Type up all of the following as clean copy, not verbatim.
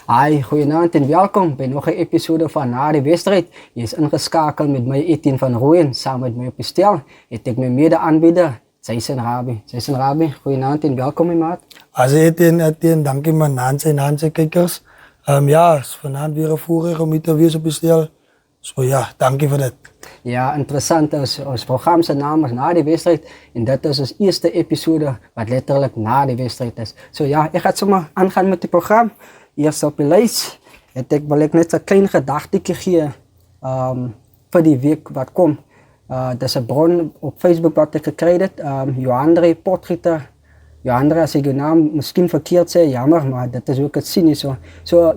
Hi, goeienaand en welkom bij nog een episode van Na die Wedstrijd. Je is ingeschakeld met mij Etienne van Rooyen. Samen met mij op je stel heb ik mijn mede-aanbieder, Jason Rabi. Jason Rabi, goeienaand en welkom mijn maat. Etienne, dank je man, Nancy kijkers. Ja, vanavond weer een voorrecht om hier te wezen op je stel. So ja, dank je voor dat. Ja, interessant. Ons programma zijn naam is Na die Wedstrijd. En dit is ons eerste episode wat letterlijk na die wedstrijd is. So ja, ik ga zomaar aangaan met het programma. Eerst op de lijst wil ik net een klein gedachtetje geven voor die week wat komt. Dat is een bron op Facebook wat ik gekregen heb. Johandre Potgieter. Johandre, als ik je naam misschien verkeerd zei, jammer, maar dat is ook het cynische. So,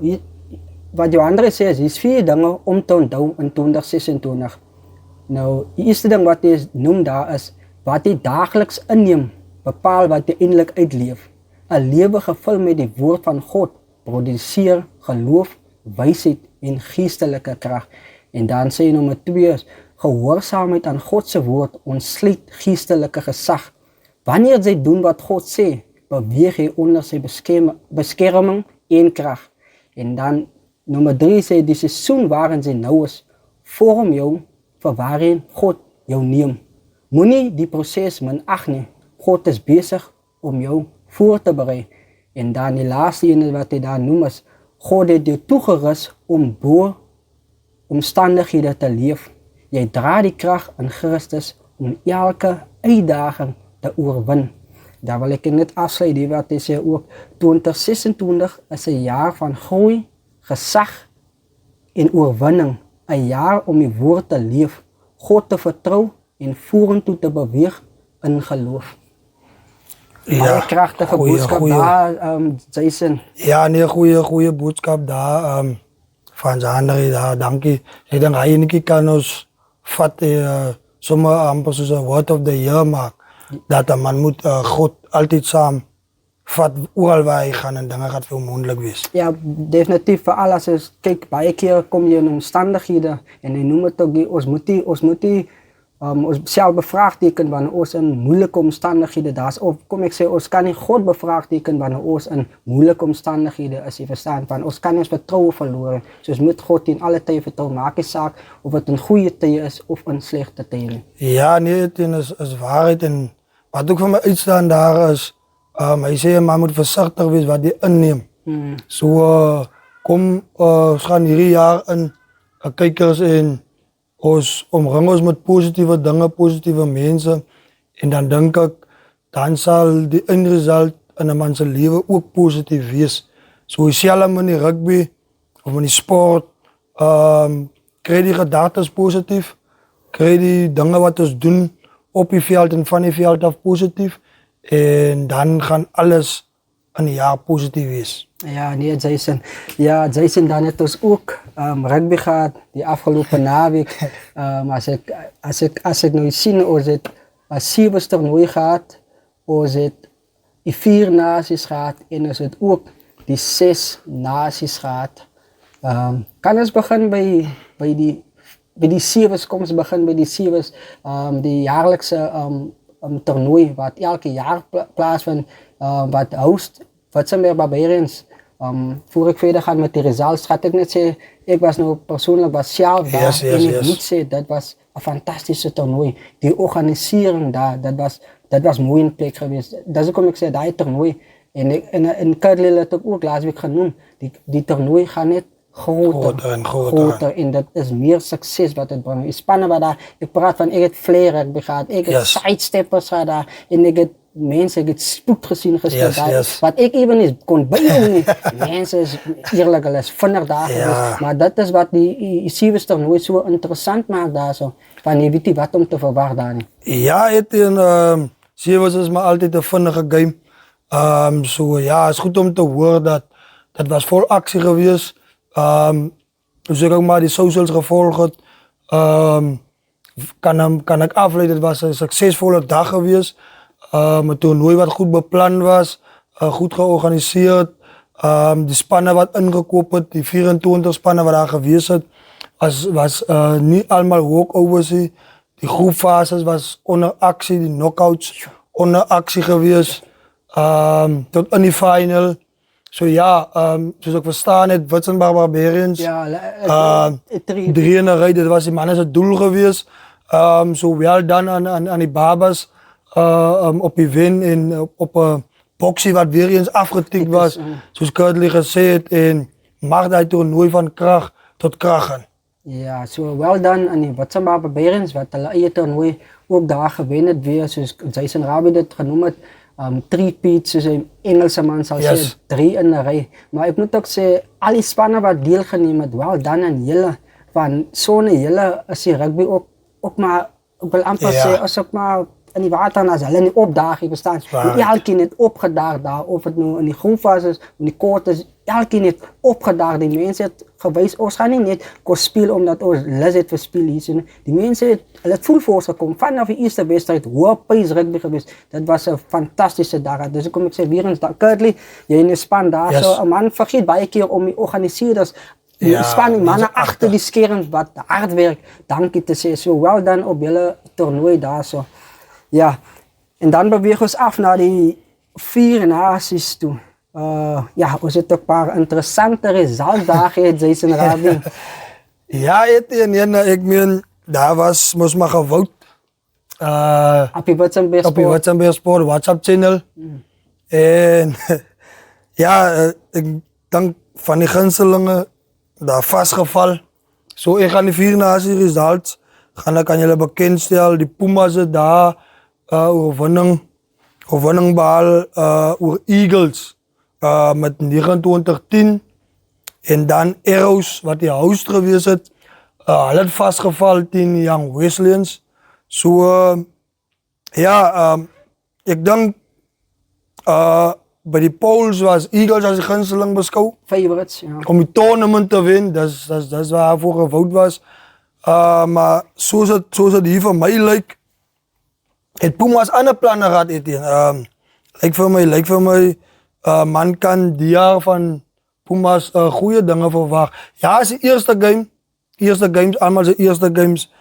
wat Johandre zei, is 4 dingen om te onthouden in 2026. Nou, de eerste ding wat hij noemt daar is, wat hij dagelijks inneemt, bepaalt wat hij eindelijk uitleeft. Een leven gevuld met het woord van God produceert geloof, wijsheid en geestelijke kracht. En dan zei nummer 2 is, gehoorzaamheid aan Godse woord ontsluit geestelijke gezag. Wanneer zij doen wat God zegt, beweegt hij onder zijn bescherming en kracht. En dan nummer 3 zei, die seizoen waarin zij nou is, vorm jou voor waarin God jou neemt. Moet niet die proces minachten. God is bezig om jou voor te bereiden. En dan die laatste ene wat hij daar noemt is, God heeft je toegerust om door omstandigheden te leven. Jij draagt die kracht in Christus om elke uitdaging te overwinnen. Daar wil ik net afsluiten, wat hij zei ook, 2026 is een jaar van groei, gezag en overwinning. Een jaar om je woord te leven, God te vertrouwen en voeren toe te bewegen in geloof. Ja, krachtige boodschap daar, Jason. Ja, nee, goede boodschap daar. Van Zandri daar, dank je. Ik denk, hij niet kan ons vatten, sommige amper zoals een word of the year maken. Dat een man moet God altijd samen vat, overal waar hij gaat en dingen gaat veel mogelijk wees. Ja, definitief voor alles. Kijk, baie keer kom je in omstandigheden en hij noemt het ook, ons moet onszelf bevraagtekenen wanneer ons in moeilijke omstandigheden daar is. Of kom ik zeggen, ons kan niet God bevraagtekenen wanneer ons in moeilijke omstandigheden is. Je verstaan, van ons kan niet ons vertrouwen verloren. Dus moet God in alle tijden vertrouwen. Maak je zaak of het een goede tijden is of een slechte tijden. Ja, nee, het is waarheid. En wat ook voor mij uitstaan daar is, hij zei, maar moet voorzichtig wees wat je inneemt. Zo, kom, gaan hierdie jaar in, kijkers in. Ons omring ons met positieve dingen, positieve mensen. En dan denk ik, dan zal de eindresult in een man's leven ook positief wees. Zo zelf met die rugby of met die sport, krijg je gedachten positief. Krijg je dingen wat we doen op je veld en van je veld af positief. En dan gaan alles in een jaar positief wees. Ja, nee, Jason. Ja, Jason, dan heeft ons ook rugby gehad die afgelopen naweek. Als ik nu zie, ons het een 7 toernooi gehad, ons het die 4 naties gehad en ons het ook die 6 naties gehad. Kan ons beginnen bij die 7's, kom eens beginnen bij die 7's, die jaarlijkse toernooi wat elke jaar plaatsvindt, wat host. Wat zijn weer Barbarians? Voor ik verder ga met die results, gaat ik net zeggen, ik was nou persoonlijk zelf daar en ik moet zeggen, dat was een fantastische toernooi. Die organisering daar, dat was mooi in plek geweest. Dat is ook om ik zei, die toernooi. En Kudley had het ook laatst week genoemd, die toernooi gaat net groter en dat is meer succes wat het brengt. Spannen wat daar, ik praat van, ik heb flair gehad, ik heb sidesteppers gehad daar en ik heb mensen, ik heb spoed gezien gespeeld. Wat ik even niet kon bijhouden niet. Mensen is eerlijk, is vinnig daar geweest. Maar dat is wat die 7's toernooi zo interessant maakt daar zo. Van je weet niet wat om te verwachten daar niet. Ja, het in 7's is maar altijd een vinnige game. Ja, het is goed om te horen dat was vol actie geweest. Dus ik ook maar die socials gevolgd. Kan ik afleiden, het was een succesvolle dag geweest. Een toernooi wat goed bepland was, goed georganiseerd. Die spannen wat ingekoopt, die 24 spannen wat daar geweest was niet allemaal walkovers. Die groepfases was onder actie, die knockouts onder actie geweest. Tot in die final. So ja, soos ek verstaan het, Witzenberg Barbarians, Ja, 3. 3 in 'n ry, dit was die manne se doel gewees. So wel dan aan die babas op die wen en op 'n boksie wat weer eens afgetik was, soos Kurtley gesê het, en mag daai toernooi van krag tot krag gaan. Ja, so well done aan die Witzenberg Barbarians wat hulle eie toernooi ook daar gewen het weer, soos Jason Rabie dit genoem het. 3-peat, soos 'n Engelse man sal sê, 3 in 'n ry. Maar ek moet ook sê, al die spanne wat deelgeneem het, well done aan julle. Van so 'n hele is die rugby ook maar, ek wil amper sê, as ook maar in die water en as hulle nie opdaag, jy verstaan. Elkeen het opgedaag daar, of het nou in die groenfase is, in die kort is, elkeen het opgedaag. Die mense het gewys, ons gaan nie net kos speel omdat ons lus het vir speel hier. So, die mense het, hulle het full force gekom, vanaf die eerste wedstrijd, hoë pace rugby gewees. Dit was 'n fantastische dag. Dus kom ek sê, weer eens, Kurtley, jy in die span daar, so 'n man vergeet baie keer om die organiseerders, die span, die manne agter die skerms wat hard werk, dankie te sê, so well done op julle toernooi daar so. Ja, en dan beweeg ons af na die 4 nasies toe. Ja, ons het ook 'n paar interessante resultdae gehad, Jason Rabie. Ja, ek meen, daar was mos maar gewoud. Op die Witzenberg Sport WhatsApp channel. En ja, ek dink van die gunstelinge daar vasgeval. So ek gaan die 4 nasie results gaan ek aan julle bekendstel. Die Pumas het daar oorwinning behaal oor Eagles met 29-10. En dan Arrows wat die host gewees het, hulle het vasgeval teen Young Wesleyans. So ja, ek dink by die polls was Eagles as die gunsteling beskou. Favorites, ja. Om die tournament te wen, dis waar voor gewoud was. Maar soos het hier vir my lyk, het Pumas ander planne gehad, Etienne. Lyk vir my, man kan die jaar van Pumas goeie dinge verwag. Ja, is die eerste games, allemaal zijn eerste games.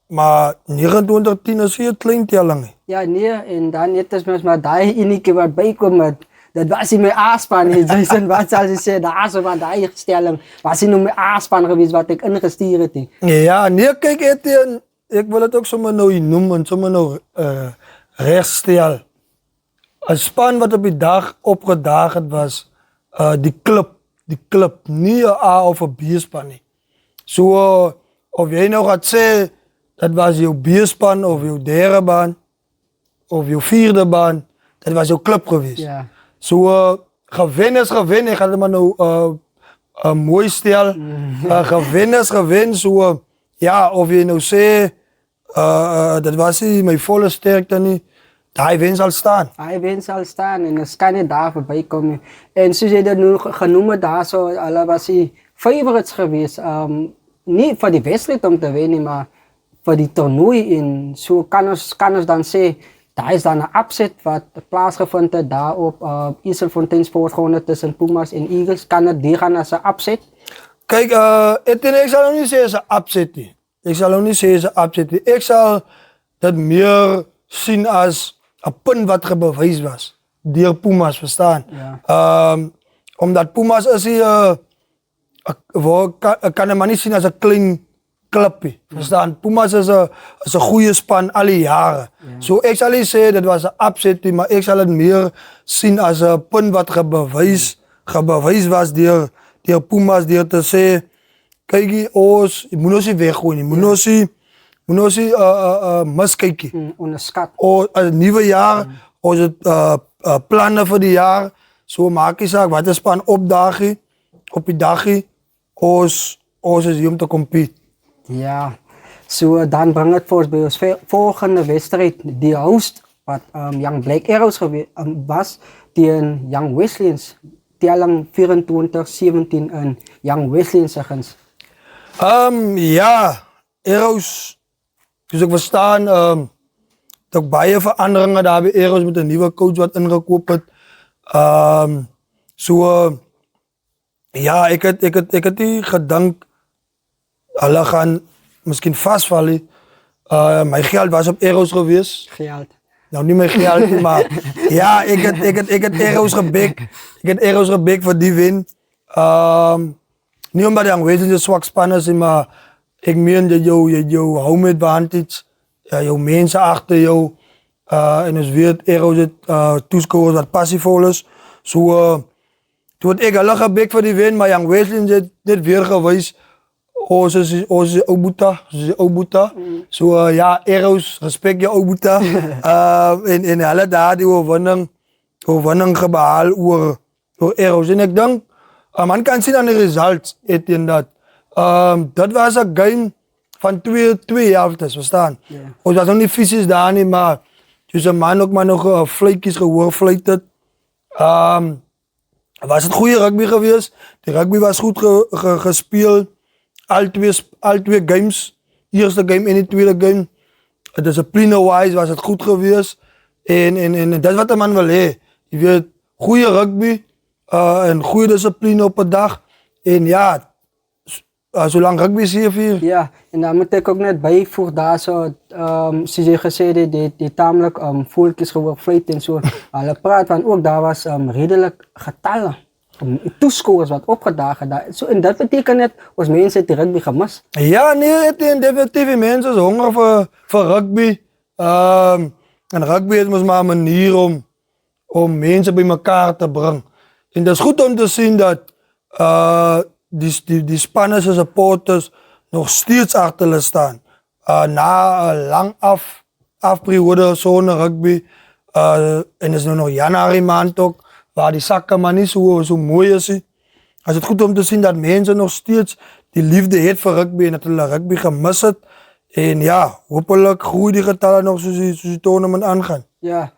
Maar 29-10 is hier klein telling. Ja, nee, en dan net as mens maar daai unieke wat bykom het. Dit was nie my A-span nie, Jason, wat sal jy sê, daar so van daai stelling, was nie nou my A-span gewees wat ek ingestuur het nie. Ja, nee, kyk Etienne, ek wil het ook sommer nou noem en sommer nou rechtstel. Een span wat op die dag opgedaag het was die club, nie een A of een B-span nie. So, of jy nou gaat sê, dat was jou B-span of jou derde baan, of jou vierde baan, dat was jou club geweest. Ja. So, gewen is gewen, ek gaan het maar nou mooi stel. Gewen is gewen, so, ja, of jy nou sê, dat was nie my volle sterkte nie, hij win zal staan. Hij win zal staan en het kan niet daar voorbij komen. En zoals je dat nu genoemd daar zo, alle was hij favorites geweest. Niet voor die wedstrijd om te winnen, maar voor die toernooi. En zo kan ons dan zeggen, daar is dan een upset wat plaatsgevonden heeft daar op Ieselfontein Sportgronden tussen Pumas en Eagles. Kan het die gaan als een upset? Kijk, ik zal ook niet zeggen ze upset. Ik zal dat meer zien als een punt wat gebewezen was. Door Pumas, verstaan? Ja. Omdat Pumas is hier, kan je maar niet zien als een klein clubje. Verstaan? Pumas is een goede span alle jaren. So ik zal niet zeggen dat was een upset, maar ik zal het meer zien als een punt wat gebewezen was door Pumas, door te zeggen, kijk, je moet ons niet weggooien, je moet ons niet miskijken. Onderschat. Het nieuwe jaar, onze plannen voor het jaar, zo maak je zaak, wat is span opdagen, op die dagje, ons is hier om te competen. Ja, so dan brengt het voor ons bij ons volgende wedstrijd, die host, wat Young Black Arrows was, tegen Young Wesleyans, telling 24-17 in Young Wesleyans segens. Ja, Arrows, dus ik verstaan, dat baie veranderingen daar bij Arrows met een nieuwe coach wat ingekoop het. Ja, ik had die gedank, hulle gaan misschien vastvallen. Mijn geld was op Arrows geweest. Geld. Nou niet mijn geld nie, maar ja, ik het Arrows gebek. Ik het Arrows gebek voor die win. Niet omdat hij aanwezig is zwak spannen is, maar ik meen dat jou home advantage, jou mensen achter jou, en dus weer Arrows het toescoren wat passievol is. Toen het ik al gebek voor die win, maar aanwezig is dit weer geweest. Onze Obuta. So ja, Arrows, respect je Obuta. En hulle daar die oorwinning gebehaal oor Arrows. En ik denk, man kan zien aan de results in dat. Dat was een game van twee helftes, verstaan? Yeah. Ons was nog niet fysisch daar niet, maar dus een man ook maar nog vleetjes gehoorvleeted. Was het goede rugby geweest. De rugby was goed gespeeld. Al twee games. Eerste game en de tweede game. Discipline-wise was het goed geweest. En dat is wat de man wil hebben. Je weet, goede rugby. En goede discipline op een dag. En ja, zolang rugby is hier. Ja, en dan moet ik ook net bijvoegen daar zo. Zoals je gezegd hebt, die tamelijk voeltjes geworvleid en zo. Alle praat van ook daar was redelijk getallen. Toescorers wat opgedagen daar. So, en dat betekent net, als mensen het rugby gemist. Ja, nee, het is definitief mensen is honger voor rugby. En rugby is maar een manier om mensen bij elkaar te brengen. En het is goed om te zien dat die Spaanse supporters nog steeds achter hulle staan. Na een lang afperiode zo'n rugby. En het is nu nog januari maand ook. Waar die zakken maar niet zo mooi is. Het is goed om te zien dat mensen nog steeds die liefde heeft voor rugby en dat hulle rugby gemist het. En ja, hopelijk groeien die getallen nog zoals die tournament aangaan. Ja,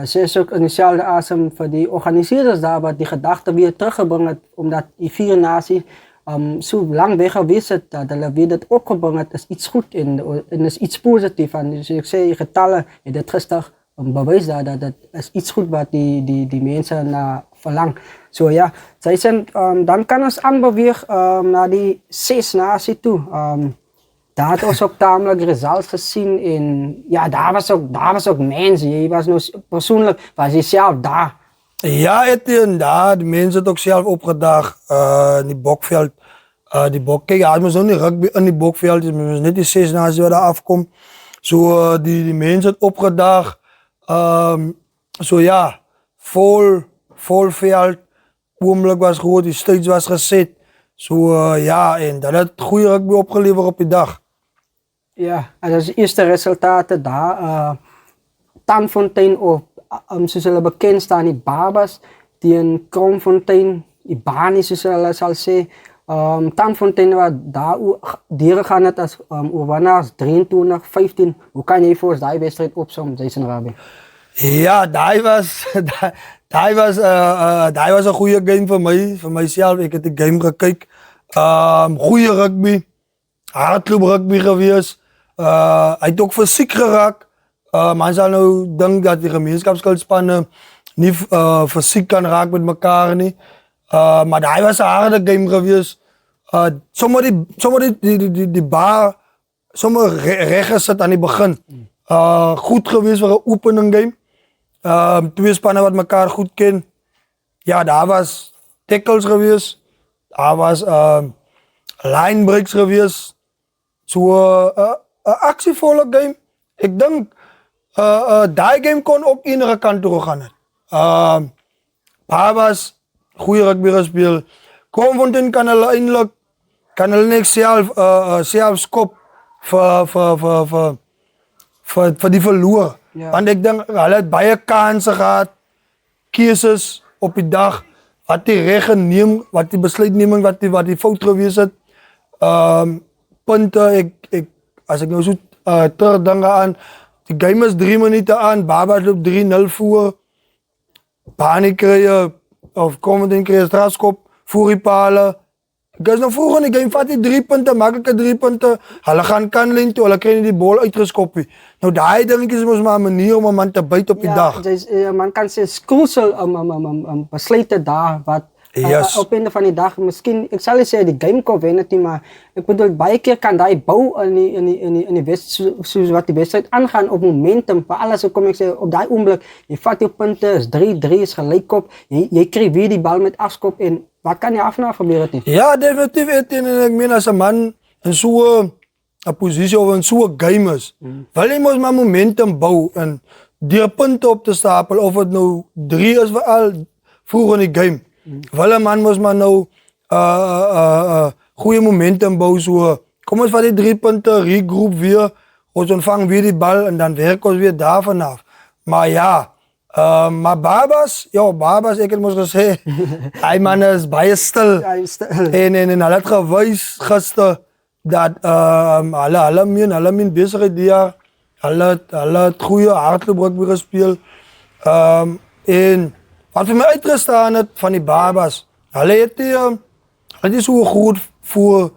ze is ook in dezelfde asem voor die organiseerders daar wat die gedachte weer teruggebracht omdat die vier naties zo lang weg geweest is, dat hulle weer dat opgebracht het is iets goed en is iets positiefs. Dus ik zei getallen en dit gister bewijs dat het is iets goed wat die mensen verlangen. So ja, zij zijn, dan kan ons aanbewegen naar die 6 naties toe. Daar had ons ook tamelijk results gezien en ja, daar was ook mensen. Je was nou persoonlijk, was je zelf daar. Ja, Etienne, daar, de mensen het ook zelf opgedaagd in die bokveld. Kijk, ja, het was ook niet rugby in die bokveld, het was net die 6 naties waar daar afkomt. So, die mensen het opgedaagd. So ja, vol veld, oomlijk was goed, die stage was gezet. So ja, en dat had goede rugby opgeleverd op die dag. Ja, en dat is de eerste resultaten daar. Tanfontein, of zoals hulle bekend staan, die Barbas, die in Kroonfontein, die Bani, zoals hulle zal zeggen. Tanfontein waar daar dieren gaan het als oorwinnaars 23-15. Hoe kan je voor die wedstrijd opzommen, Jason Rabie? Ja, dat was een goede game voor mijzelf. Ik heb de game gekeken. Goede rugby, hardloop rugby geweest. Hij heeft ook fysiek geraakt. Man zal nou denken dat die gemeenschapsspannen niet fysiek kan raken met elkaar. Nie. Maar dat was een harde game geweest. Sommige die bar, sommige rechts zit aan het begin. Goed geweest voor een opening game. Twee spannen wat elkaar goed kennen. Ja, daar was tackles geweest. Daar was line breaks geweest. Zo'n actievolle game. Ik denk, die game kon ook iedere kant toe gaan. Daar was goede rugby gespeeld. Kroonfontein kan hulle eindelijk, niks zelf skop voor die verloor. Ja. Want ik denk, hulle het baie kansen gehad, keuzes op die dag, wat die reg neem, wat die besluitneming, wat die fout geweest het. Punten, als ik nou zo terugdenk aan, die game is 3 minuten aan, Baba loopt 3-0 voor, Bani krijg of Kroonfontein krijg strafskop, voor die palen. Ik is nog vroeger in die game, vat die 3 punten, makkelijke 3 punten. Hulle gaan kanlijn toe, hulle krijgen die bal uitgeskoppie. Nou, die denk ik is maar een manier om een man te bijten op die dag. Man kan zeggen, crucial besluiten daar, wat Yes. Op einde van die dag, miskien, ek sal nie sê die game kan wen het nie, maar ek bedoel baie keer kan daai bou in die soos wat die wedstryd aangaan op momentum, veral as kom ek sê op daai oomblik, jy vat jou punte, is 3-3 is gelykop, jy kry weer die bal met afskop en wat kan jy afna gebeur het nie? Ja, definitief Etienne, en ek meen as 'n man in so 'n posisie of in so 'n game is, wil jy mos maar momentum bou en deur punte op te stapel of dit nou 3 is veral vroeg in die game. Wil 'n man mos maar nou goeie momentum bou so. Kom ons vat die 3 punte, regroup weer, ons ontvang weer die bal en dan werk ons weer daarvan af. Maar ja, maar Babas, ek het mos gesê, hy man is baie stil. Ja, En hulle het gewys gister dat hulle min besigheid die jaar. Hulle het goeie hardloop rugby gespeel. En wat vir my uitgestaan het van die Babas, hulle het nie so goed voor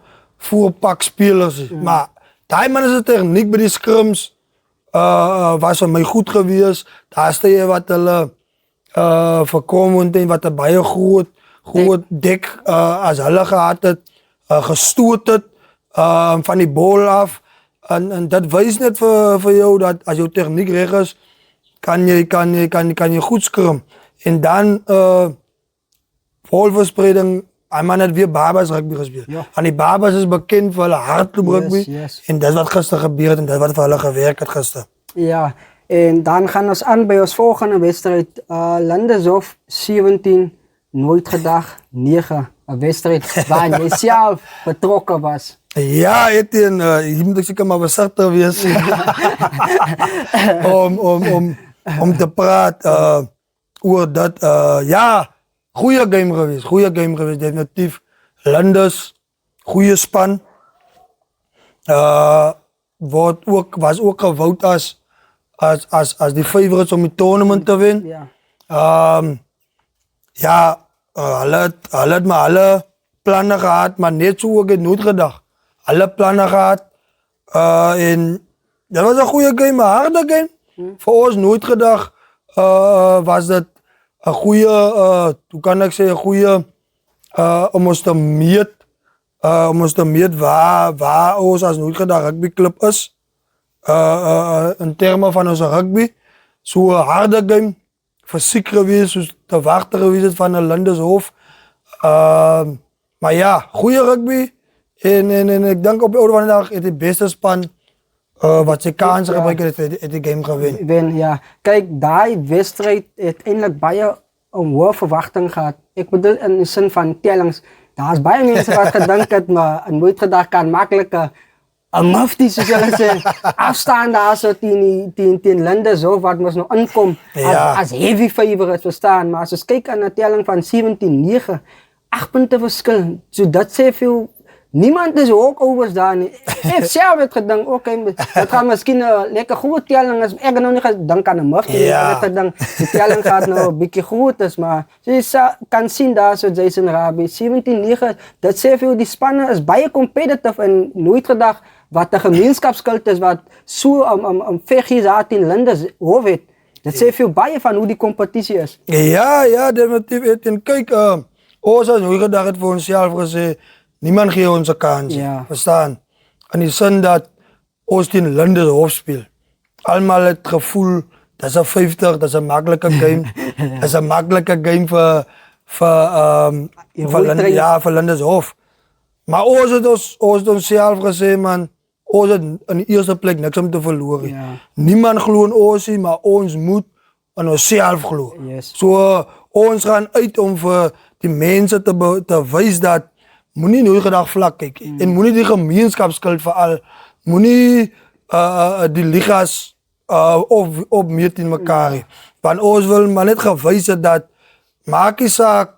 pak spelers, maar daai man is 'n tegniek by die scrims was vir my goed gewees. Daar staan wat hulle voorkom en wat 'n baie groot dek as hulle gehad het, gestoot het van die bal af. En dat wys net vir jou dat as jou tegniek reg is, kan jy goed skrim. En dan balverspreiding, hy man het weer Babas rugby gespeel. Ja. En die Babas is bekend vir hulle hardloop rugby. Yes. En dis wat gister gebeur het en dis wat vir hulle gewerk het gister. Ja, en dan gaan ons aan by ons volgende wedstrijd. Landeshof 17, nooit gedag 9. Een wedstrijd waar jy self betrokken was. Ja, Etienne, hier moet ek seker maar versigtig wees om te praat oor dat. Ja, goeie game geweest, definitief. Landes, goeie span. Was ook gewoud as die favorites om die tournament te wen. Ja. Hulle het maar alle planne gehad, maar net so ook het nooit gedag. Alle planne gehad. En dat was een goede game, een harde game. Voor ons nooit gedag was dat een goede, hoe kan ik zeggen, een goede om ons te meet waar ons als nooit gedag rugbyclub is. In termen van onze rugby. Zo'n harde game. Fysiek geweest, soos te wachten geweest het van een Landeshof. Maar ja, goede rugby. En ik denk op de orde van de dag het die beste span wat ze kansen gebruiken het die game gewinnen. Ja. Kijk, die wedstrijd heeft eindelijk baie een hoge verwachting gehad. Ik bedoel in de zin van tellings. Daar is baie mensen wat gedink het, maar nooit gedacht kan makkelijker een mufti, soos hulle sê, afstaan daar so teen Landeshof wat ons nog inkom as heavy favorites verstaan. Maar as ons kyk aan 'n telling van 17-9, 8 punte verskil. So dat sê veel, niemand is walkovers daar nie. Ek self het gedink, dat gaan miskien 'n lekker groot telling is. Ek het nou nie gedink aan 'n mufti. Ek het gedink die telling gaat nou 'n bietjie groot is, maar jy kan sien daar so Jason Rabie 17-9, dat sê veel die spanne is baie competitive en nooit gedag wat 'n gemeenskapskuld is wat so veggies daar teen Landeshof het. Dit sê veel baie van hoe die kompetisie is. Ja, definitief. En kyk, ons as nooit gedag het vir onsself gesê, niemand gee ons 'n kans. Ja. Verstaan? In die sin dat ons teen Landeshof speel. Almal het gevoel, dis 'n 50, dis 'n maklike game. Dis 'n maklike game vir Landeshof. Maar ons het onsself gesê, man, ons het in die eerste plek niks om te verloor. Ja. Niemand glo in ons nie, maar ons moet in onsself glo. Yes. So ons gaan uit om vir die mense te wys dat moenie nooit gedag vlak kyk en moenie die gemeenskapskuld veral moenie die ligas opmeet in mekaar nie. Want ons wil maar net gewys het dat maak nie saak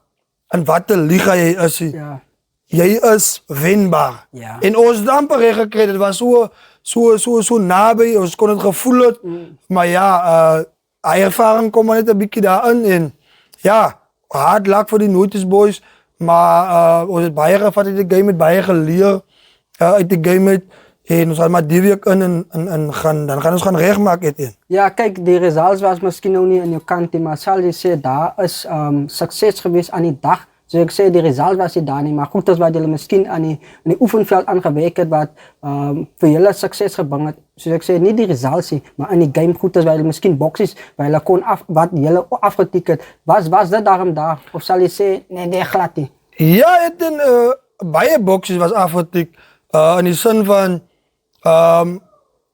in watter liga jy is nie. Ja. Jy is wenbaar. Ja. En ons het amper reg gekry, dit was so naby, ons kon het gevoel het. Maar ja, hy ervaring kom maar net 'n bietjie daarin en ja, hard luck vir die Notice Boys, maar ons het baie gevat uit die game, het baie geleer uit die game uit. En ons gaan maar die week in en dan gaan ons gaan regmaak Etienne. Ja, kyk, die results was miskien nou nie aan jou kant nie, maar sal jy sê daar is sukses gewees aan die dag ek sê, die result was nie daar nie, maar goed as wat julle miskien aan die oefenveld aangewerk het wat vir julle sukses gebring het. Soos ek sê, nie die results nie, maar in die game goed as wat julle miskien boksies waar julle kon wat julle afgetik het. Was dit daarom daar? Of sal jy sê, nee, glad nie? Ja, baie boksies was afgetik. In die sin van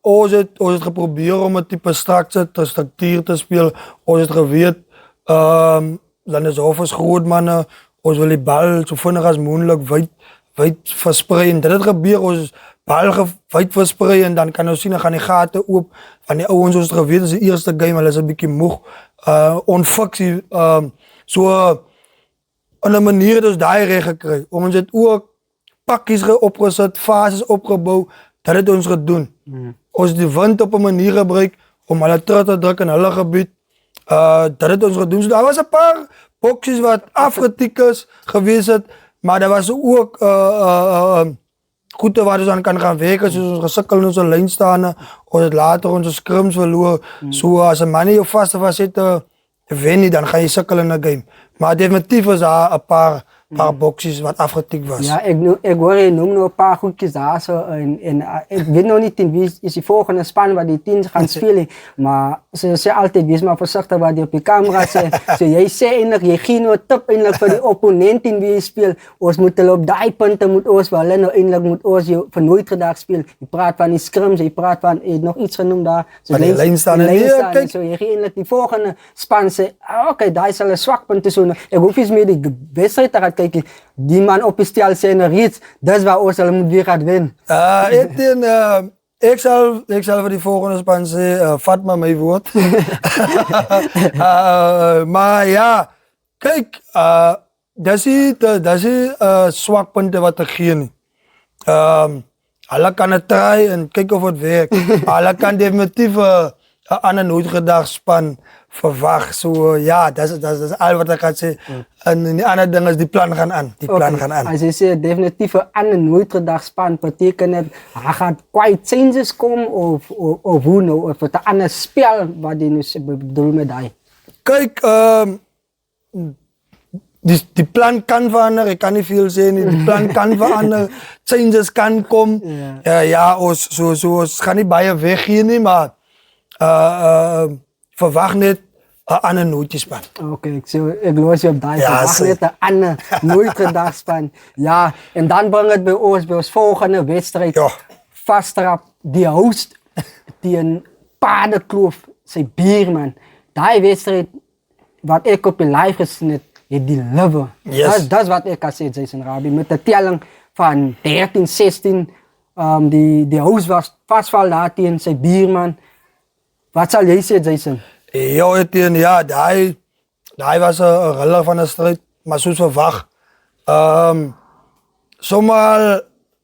ons het geprobeer om 'n tipe struktuur te speel. Ons het geweet dan is Hoffers groot manne, ons wil die bal so vinnig as moontlik wyd versprei en dit het gebeur, ons bal wyd versprei en dan kan ons sien, dan gaan die gate oop van die ouens, ons het geweet, is die eerste game, hulle is 'n bietjie moeg, onfiksie, so in 'n manier het ons daai reg gekry, ons het ook pakkies opgesit, fases opgebou, dat het ons gedoen. Ons die wind op 'n manier gebruik om hulle terug te druk in hulle gebied. Dat het ons gedoen. So daar was 'n paar boksies wat afgetik is gewees het, maar daar was ook goede waar ons aan kan gaan werk, soos ons gesukkel in ons lyn staan, ons het later ons scrims verloor. So as 'n man nie jou vaste fasette wen nie, dan gaan jy sukkel in 'n game. Maar definitief is daar 'n paar boksies wat afgetik was. Ja, ek hoor jy noem nou 'n paar goedjies daar so en ek weet nog nie teen wie is die volgende span wat die 10 gaan speel nie, maar ze sê altyd wees maar versigtig wat jy op die kamera sê. So jy sê eintlik jy gee nou 'n tip eintlik vir die opponent teen wie jy speel. Ons moet hulle op daai punte moet ons wel nou eintlik moet ons jou vir nooit gedag speel. Jy praat van die scrims, jy praat van nog iets genoem daar. So lyn staan kyk. So jy gee eintlik die volgende span sê, okay, daai is hulle swakpunte so. Ek hoef nie meer die wedstryd te gaan kyk. Die man op die stel sê nou reeds, dis waar ons hulle moet weer gaan wen. Ik zal voor die volgende span sê, vat maar my woord. Maar ja, kijk, dat is swakpunte wat ek gee nie. Hulle kan het try en kyk of het werk. Hulle kan definitief 'n ander nooit gedag span verwag. So ja, dat is al wat ek kan sê. En die ander ding is die plan gaan aan. As jy sê definitief 'n ander nooit gedag span beteken dit hy gaan quite changes kom of hoe nou of 'n ander spel wat jy nou bedoel met daai. Kyk, die plan kan verander, ek kan nie veel sê nie. Die plan kan verander, changes kan kom. Ja, ons gaan nie baie weggee nie, maar verwag net 'n ander nooitjiespan. Okay, ek los jou op daai, verwag net 'n ander nooit gedag span. Ja, en dan bring dit by ons volgende wedstryd. Ja. Vastrap die host teen Paardekloof, sy buurman. Daai wedstryd wat ek op die live gesien het die liver. Yes. Dis wat ek kan sê, Jason Rabie, met 'n telling van 13-16. Die host was vasval daar teen sy buurman. Wat sal jy sê, Jason? Ja, daai was 'n riller van 'n stryd, maar soos verwag.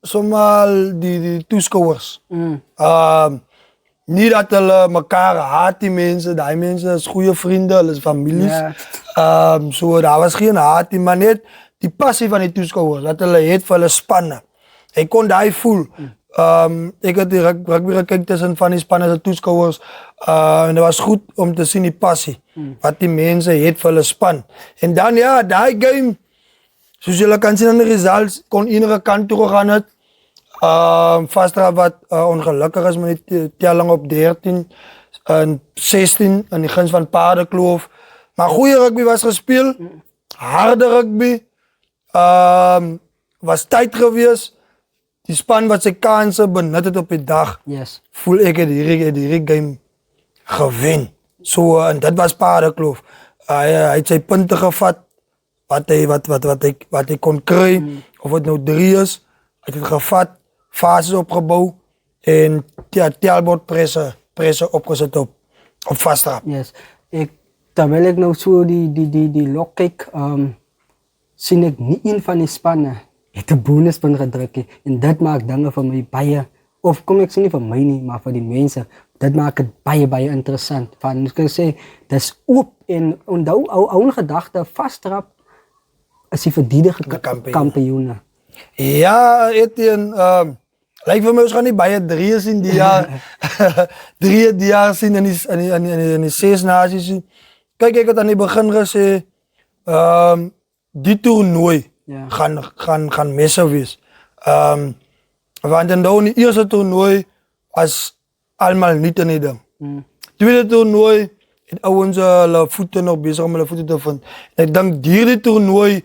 Somal die toeskouers. Nie dat hulle mekaar haat, die mense, daai mense is goeie vriende, hulle is families. Yeah. So daar was geen haat nie, maar net die passie van die toeskouers, dat hulle het vir hulle spanne. Ek kon daai voel. Ek het die rugby gekyk tussen van die spanne se toeskouers en dit was goed om te sien die passie wat die mense het vir hulle span. En dan ja, daai game, soos julle kan sien aan die results, kon enige kant toe gegaan het. Vastrap wat ongelukkig is met die telling op 13 en 16 in die guns van Paardekloof. Maar goeie rugby was gespeel, harde rugby, was tyd gewees. Die span wat sy kanse benut het op die dag, Yes. voel ek het hierdie game gewen. So en dit was Paardekloof. Hy het sy punte gevat wat hy kon kry, of dit nou 3 is, hy het gevat, fases opgebou en telbord presse opgesit op Vastrap. Yes. Terwyl ek nou so die lok kyk, sien ek nie een van die spanne het 'n bonuspunt gedruk nie. En dit maak dinge vir my baie, of kom ek sê nie vir my nie, maar vir die mense, dit maak dit baie interessant. Van, ek kan sê, dis oop en onthou, ou gedagte, Vastrap is die verdedigende kampioene. Ja, Etienne, lyk vir my ons gaan nie baie 3 sien die jaar, 3 die jaar sien in die 6 nasies sien. Kyk, ek het aan die begin gesê, die toernooi Ja. gaan messe wees. Want in die eerste toernooi was allemaal niet in die ding. Tweede toernooi het ouens hulle voete nog bezig om hulle voete te vinden. En ik denk die toernooi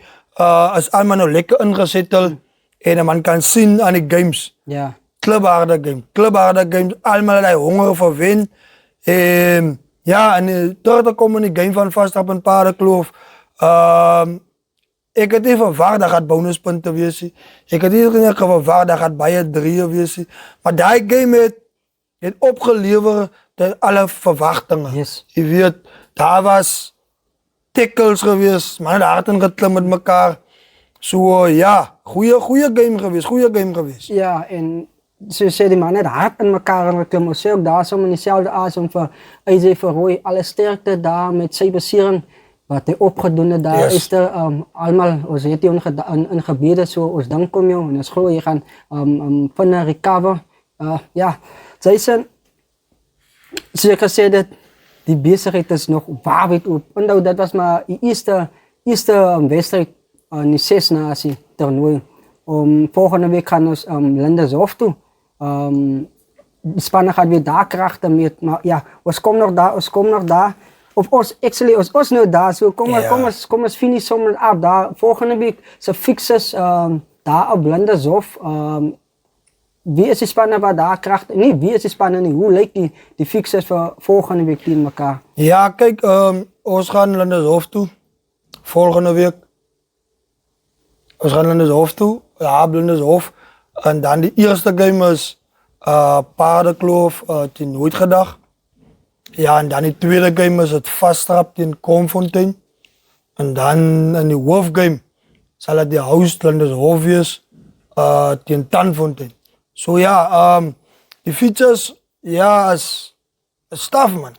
is allemaal nou lekker ingeseteld en man kan zien aan die games. Ja. Clubharde games, allemaal die honger voor win. Ja, en terug te komen in die game van Vasttrap en Paardenkloof. Ik had niet verwacht dat gaat bonuspunten wees. Ik had niet verwacht dat gaat baie 3 wees. Maar die game het opgeleverd tot alle verwachtingen. Yes. Je weet, daar was tackles geweest, mannen de harten geklim met elkaar. So ja, goeie game geweest. Ja, en ze sê die mannen het hard in elkaar geklim. Ons sê ook daar som in diezelfde asem vir AJ Verrooy. Alle sterkte daar met sy besiering. Wat hy opgedoen het daar Yes. is er allemaal, ons het hier in gebede so, ons dank om jou en ons glo jy gaan vinnig recover. Ja, sy sê, soos ek gesê het, die besigheid is nog waawyd oop. Onthou, dat was maar die eerste wedstrijd in die 6 nasie toernooi. Volgende week gaan ons Lindershof toe. Die spanne gaat weer daar krachten met, maar ja, ons kom nog daar. Of ons nou daar, so kom ons finish sommer af daar. Volgende week se fixes daar op Lindershof. Wie is die spanne wat daar kracht? Nee, wie is die spanne nie? Hoe lyk die fixes vir volgende week teen mekaar? Ja, kijk, ons gaan Lindershof toe. Volgende week. Ons gaan Lindershof toe. Ja, Lindershof. En dan die eerste game is Paardenkloof teen Nooitgedag. Ja, en dan die tweede game is het Vasttrap teen Komfontein. En dan in die hoofdgame zal het die host Lindershof wees teen Tanfontein. So ja, die features, ja, is staf man.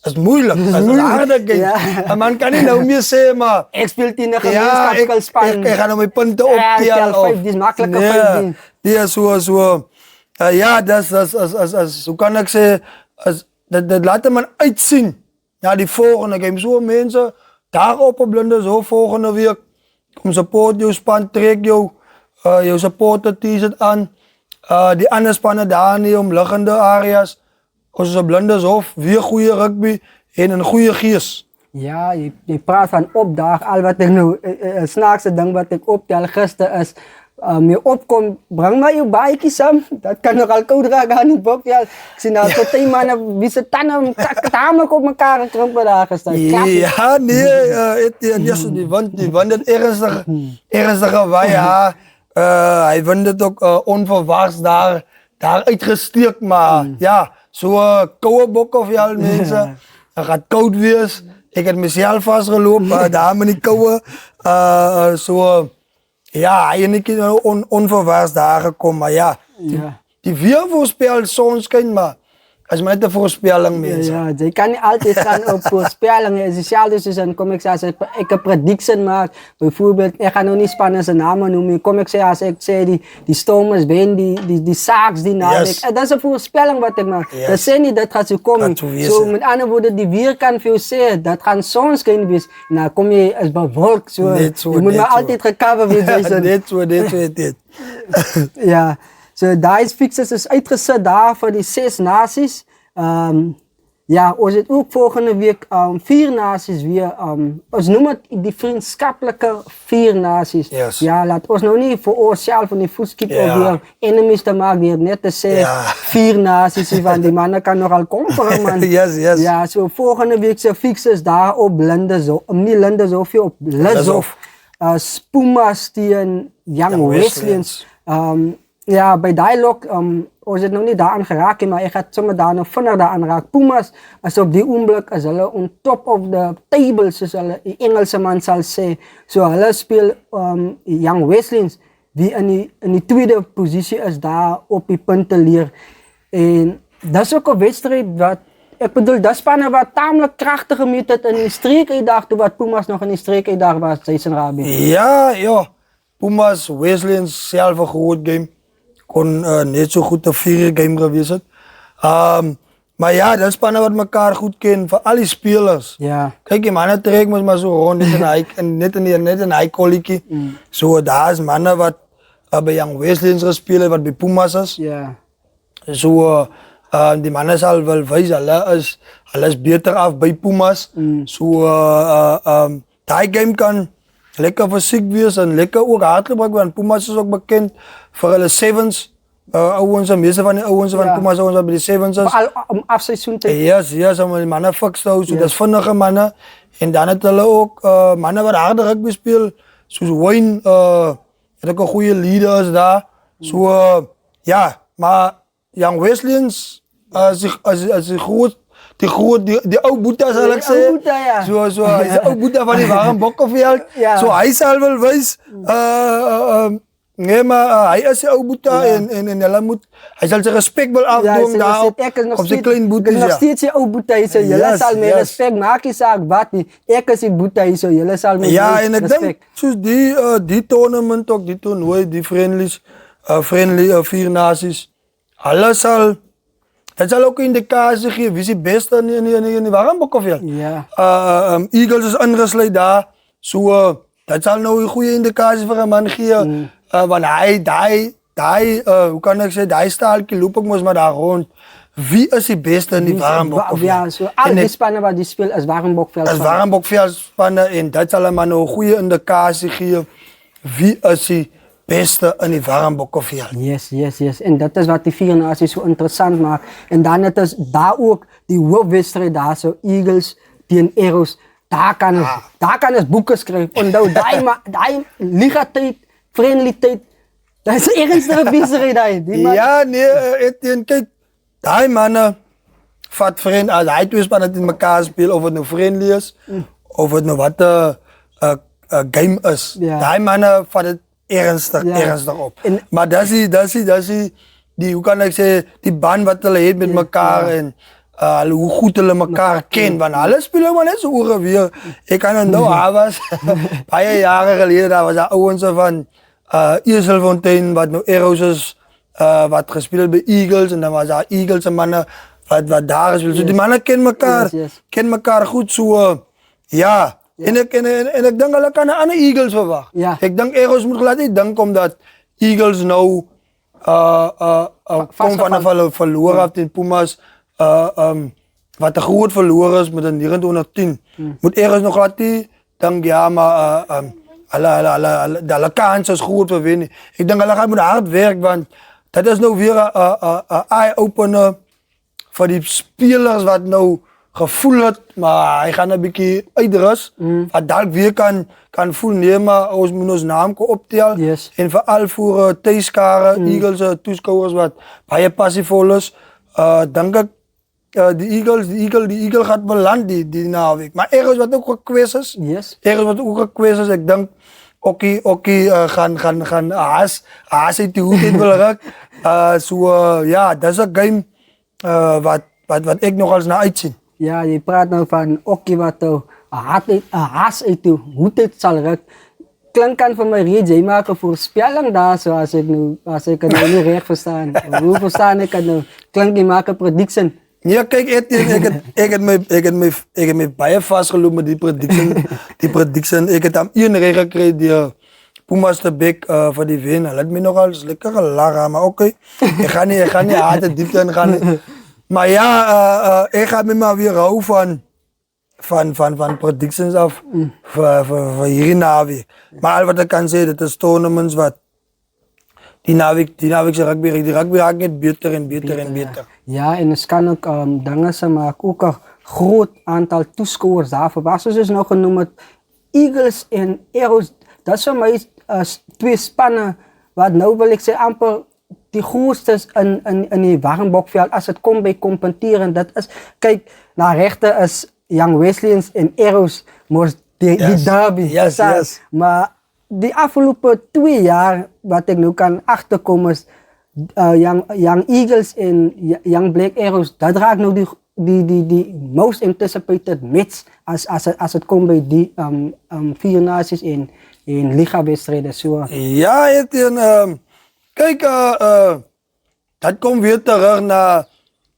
Is moeilijk, is een harde game. Ja. En man kan niet nou meer zeggen, maar Ek speel teen 'n ja, gemeenskapsspan. ik ga nou mijn punten Ja, optellen. tel 5, die is makkelijker 5. Ja, zo. Ja, dat is, hoe kan ik zeggen, dat laat man uitzien. Ja, die volgende game. Zo mensen, daarop op Lindershof volgende week. Kom support jou span, trek jou supporter t-shirt aan. Die andere spannen daar niet om liggende areas. Ons is op Lindershof, weer goede rugby en een goede geest. Ja, je praat van opdag. Al wat ik nou, snaakste ding wat ik optel gisteren is, je opkomt, breng maar je bike saam. Dat kan nogal koud raken aan die bokveld. Ik zie nou tot 10 mannen, wie ze tanden tamelijk op elkaar gekrompen daar gestaan. Ja, nee, die wand het ernstige waar, ja. Hij wint het ook onverwachts daar uitgestuurd, maar ja, zo'n koude bokveld mensen, het gaat koud wees. Ik heb mezelf vastgelopen, daar met die koude, zo. Ja, hij is niet onverwachts daar gekomen, maar ja. Die weervoorspel zonskijn, maar als maar net een voorspelling mensen. Ja, je kan niet altijd gaan op voorspellingen. Het is hetzelfde dus dan kom ik zeggen, als ik een prediction maak, bijvoorbeeld, ik ga nog niet Spaanse namen noemen, kom ik zeggen, als ik zeg die Stormers wen, die Saaks die namen, Yes. dat is een voorspelling wat ik maak. Yes. Dat zeg niet dat gaat zo komen. Zo met andere woorden, die weer kan veel zeggen, dat gaat zonskijn wees. Nou kom je als bewolkt, zo. Je moet maar altijd recover wezen. Dit. Ja. So daai fixes is uitgesit daar vir die 6 nasies. Ja, ons het ook volgende week 4 nasies weer. Ons noem het die vriendskaplike 4 nasies. Yes. Ja, laat ons nou nie vir onsself van die voetskip of weer enemies te maak deur net te sê 4 nasies, want die manne kan nogal kom vir man. Yes. Ja, so volgende week se fixes daar op Lindershof, nie Lindershof op Lidhof. Pumas teen Young Wesleyans. Ja, bij Dialog, ons het nog niet daar aan geraakt, maar ik ga sommer daar nog vinnig daar aan raken. Pumas, als op die oomblik, als hulle on top of the table, zoals hulle die Engelse man zal zeggen. So hulle speel Young Wesleyans, die in die tweede positie is daar op die puntenleer. En dat is ook een wedstrijd wat, ik bedoel, dat spannen wat tamelijk krachtig gemeet het in die streekuitdag, toen wat Pumas nog in die streekuitdag was, Jason Rabi. Ja. Pumas, Wesleyans, zelf een groot game. Kon net zo goed een 4 game geweest het. Maar ja, dat is spanne wat elkaar goed ken, voor al die spelers. Ja. Kijk, die mannen trek mos maar zo rond, net een high kolletjie. So, daar is mannen wat bij Young Wesleyans gespeeld, wat bij Pumas is. Ja. So, die mannen sal wel wys, hulle is beter af by Pumas. So, die game kan lekker fysiek wees en lekker ook hard gebruik, want Pumas is ook bekend vir hulle sevens. Ouens, meeste van die ouens van Pumas, ouens wat by die sevens is. Om afseizoen te... Yes, om die mannen fix te hou, so dat is vinnige mannen. En dan het hulle ook mannen wat harde rugby speel, soos Wayne, het ook een goede leader is daar. So, ja, maar Young Wesleyans, die oude boeta sal ek sê. So, hy is die oude boeta van die Warren Bokkenveld. So, hy sal wel wys, nee, maar hy is die oude boeta en hulle moet, hy sal sy respect wel afdoen daar op sy klein boetes. Ek is nog steeds die oude boeta hier, so julle sal my respect, maak nie saak wat nie. Ek is die boeta hier, so julle sal my respect. Ja, en ek dink, soos die tournament ook, die toernooi, die friendly Vier Naties, hulle sal, het sal ook 'n indikasie gee wie is die beste in die Warren Bokkenveld. Ja. Eagles is ingesluit daar, so dat sal nou 'n goeie indikasie vir 'n man gee, want hy, hoe kan ek sê, die staaltjie loop ek mos maar daar rond. Wie is die beste in die Warren Bokkenveld? Ja, so al die spanne wat die speel is Warren Bokkenveld. Is Warren Bokkenveld spanne en dat sal maar nou 'n goeie indikasie gee wie is die beste in die Warren Bokkenveld. Yes. En dat is wat die Vier Naties so interessant maakt. En dan het is daar ook die hoofdwedstrijd daar zo, Eagles tegen Arrows. Daar kan het boeken schrijven. Onthou, die liga-tijd, friendly tijd, dat is de ernstige wedstrijd daar. Ja, nee, Etienne, kijk, die mannen vat vriend, als hij twee spannen in elkaar speelt, of het nou friendly is, of het nou wat game is. Die mannen vat het ernstig op. Maar dat is die, hoe kan ik zeggen, die band wat hulle het met elkaar en hoe goed hulle elkaar ken. Want hulle spelen maar net zo ongeveer. Ik kan het nou, hij was, paar jaren geleden, daar was ouwens van Ierselfontein, wat nou Arrows is, wat gespeeld bij Eagles. En dan was daar Eagles en mannen wat daar is. So die mannen kennen elkaar goed. So, ja. En ik denk dat ik aan de Eagles verwacht. Ja. Ik denk Arrows moet gelijk niet denken omdat Eagles nou komt vanaf hulle verloren heeft in Pumas. Wat een groot verloren is met een 29-10. Moet Arrows nog laten die denk ja, maar alle kansen is goed voor winnen. Ik denk dat hij moet hard werken, want dat is nou weer een eye-opener voor die spelers wat nou gevoel het, maar hij gaat een beetje uitrust. Wat dalk weer kan voelen, nee, maar ons moet ons naam optellen. Yes. En vooral voor thuiskaren, Eagles, toeschouwers wat baie passievol is. Denk ik, die Eagle gaat beland die naweek. Maar ergens wat ook gekwest is. Yes. Ergens wat ook gekwest is, ik denk, oké, gaan haas uit die hoek in wil ruk. Ja, dat is een game wat ik nog eens naar uitzien. Ja, je praat nou van Okkie wat een haas uit de hoed uit zal rukken. Klinkt kan van mij reeds, jy maak een voorspelling daar zo als ik het nou niet recht verstaan. Hoe verstaan ik het nou? Klinkt je maak een prediction. Ja, kijk, ik heb me baie vastgelopen met die prediction. Ik heb hem één regen gekregen die Pumas de Bek voor die winnen. Laat me nogal lekker gelachen, maar oké. Ik ga niet hard de diepte in gaan. Maar ja, ik ga me maar weer houden van predictions af voor hierdie naweek. Maar al wat ik kan zeggen, dat is tournaments wat die naweekse rugby, die rugby raakt net beter en beter. Ja, en het kan ook dingen zijn, maar ook een groot aantal toeschouwers daarvoor. Zoals dus nog genoemd, Eagles en Arrows, dat is voor mij twee spannen wat nou wil ik zeggen amper die grootste in die Warren Bokkenveld als het komt bij competeren. Dat is, kijk, naar rechter is Young Wesleyans en Arrows, maar die derby. Yes. Maar die afgelopen 2 jaar, wat ik nu kan achterkomen, is Young Eagles en Young Black Arrows, dat raakt nu die most anticipated match als het komt bij die Vier Naties in liga-wedstrijden. So. Ja, Etienne, kijk, dat komt weer terug naar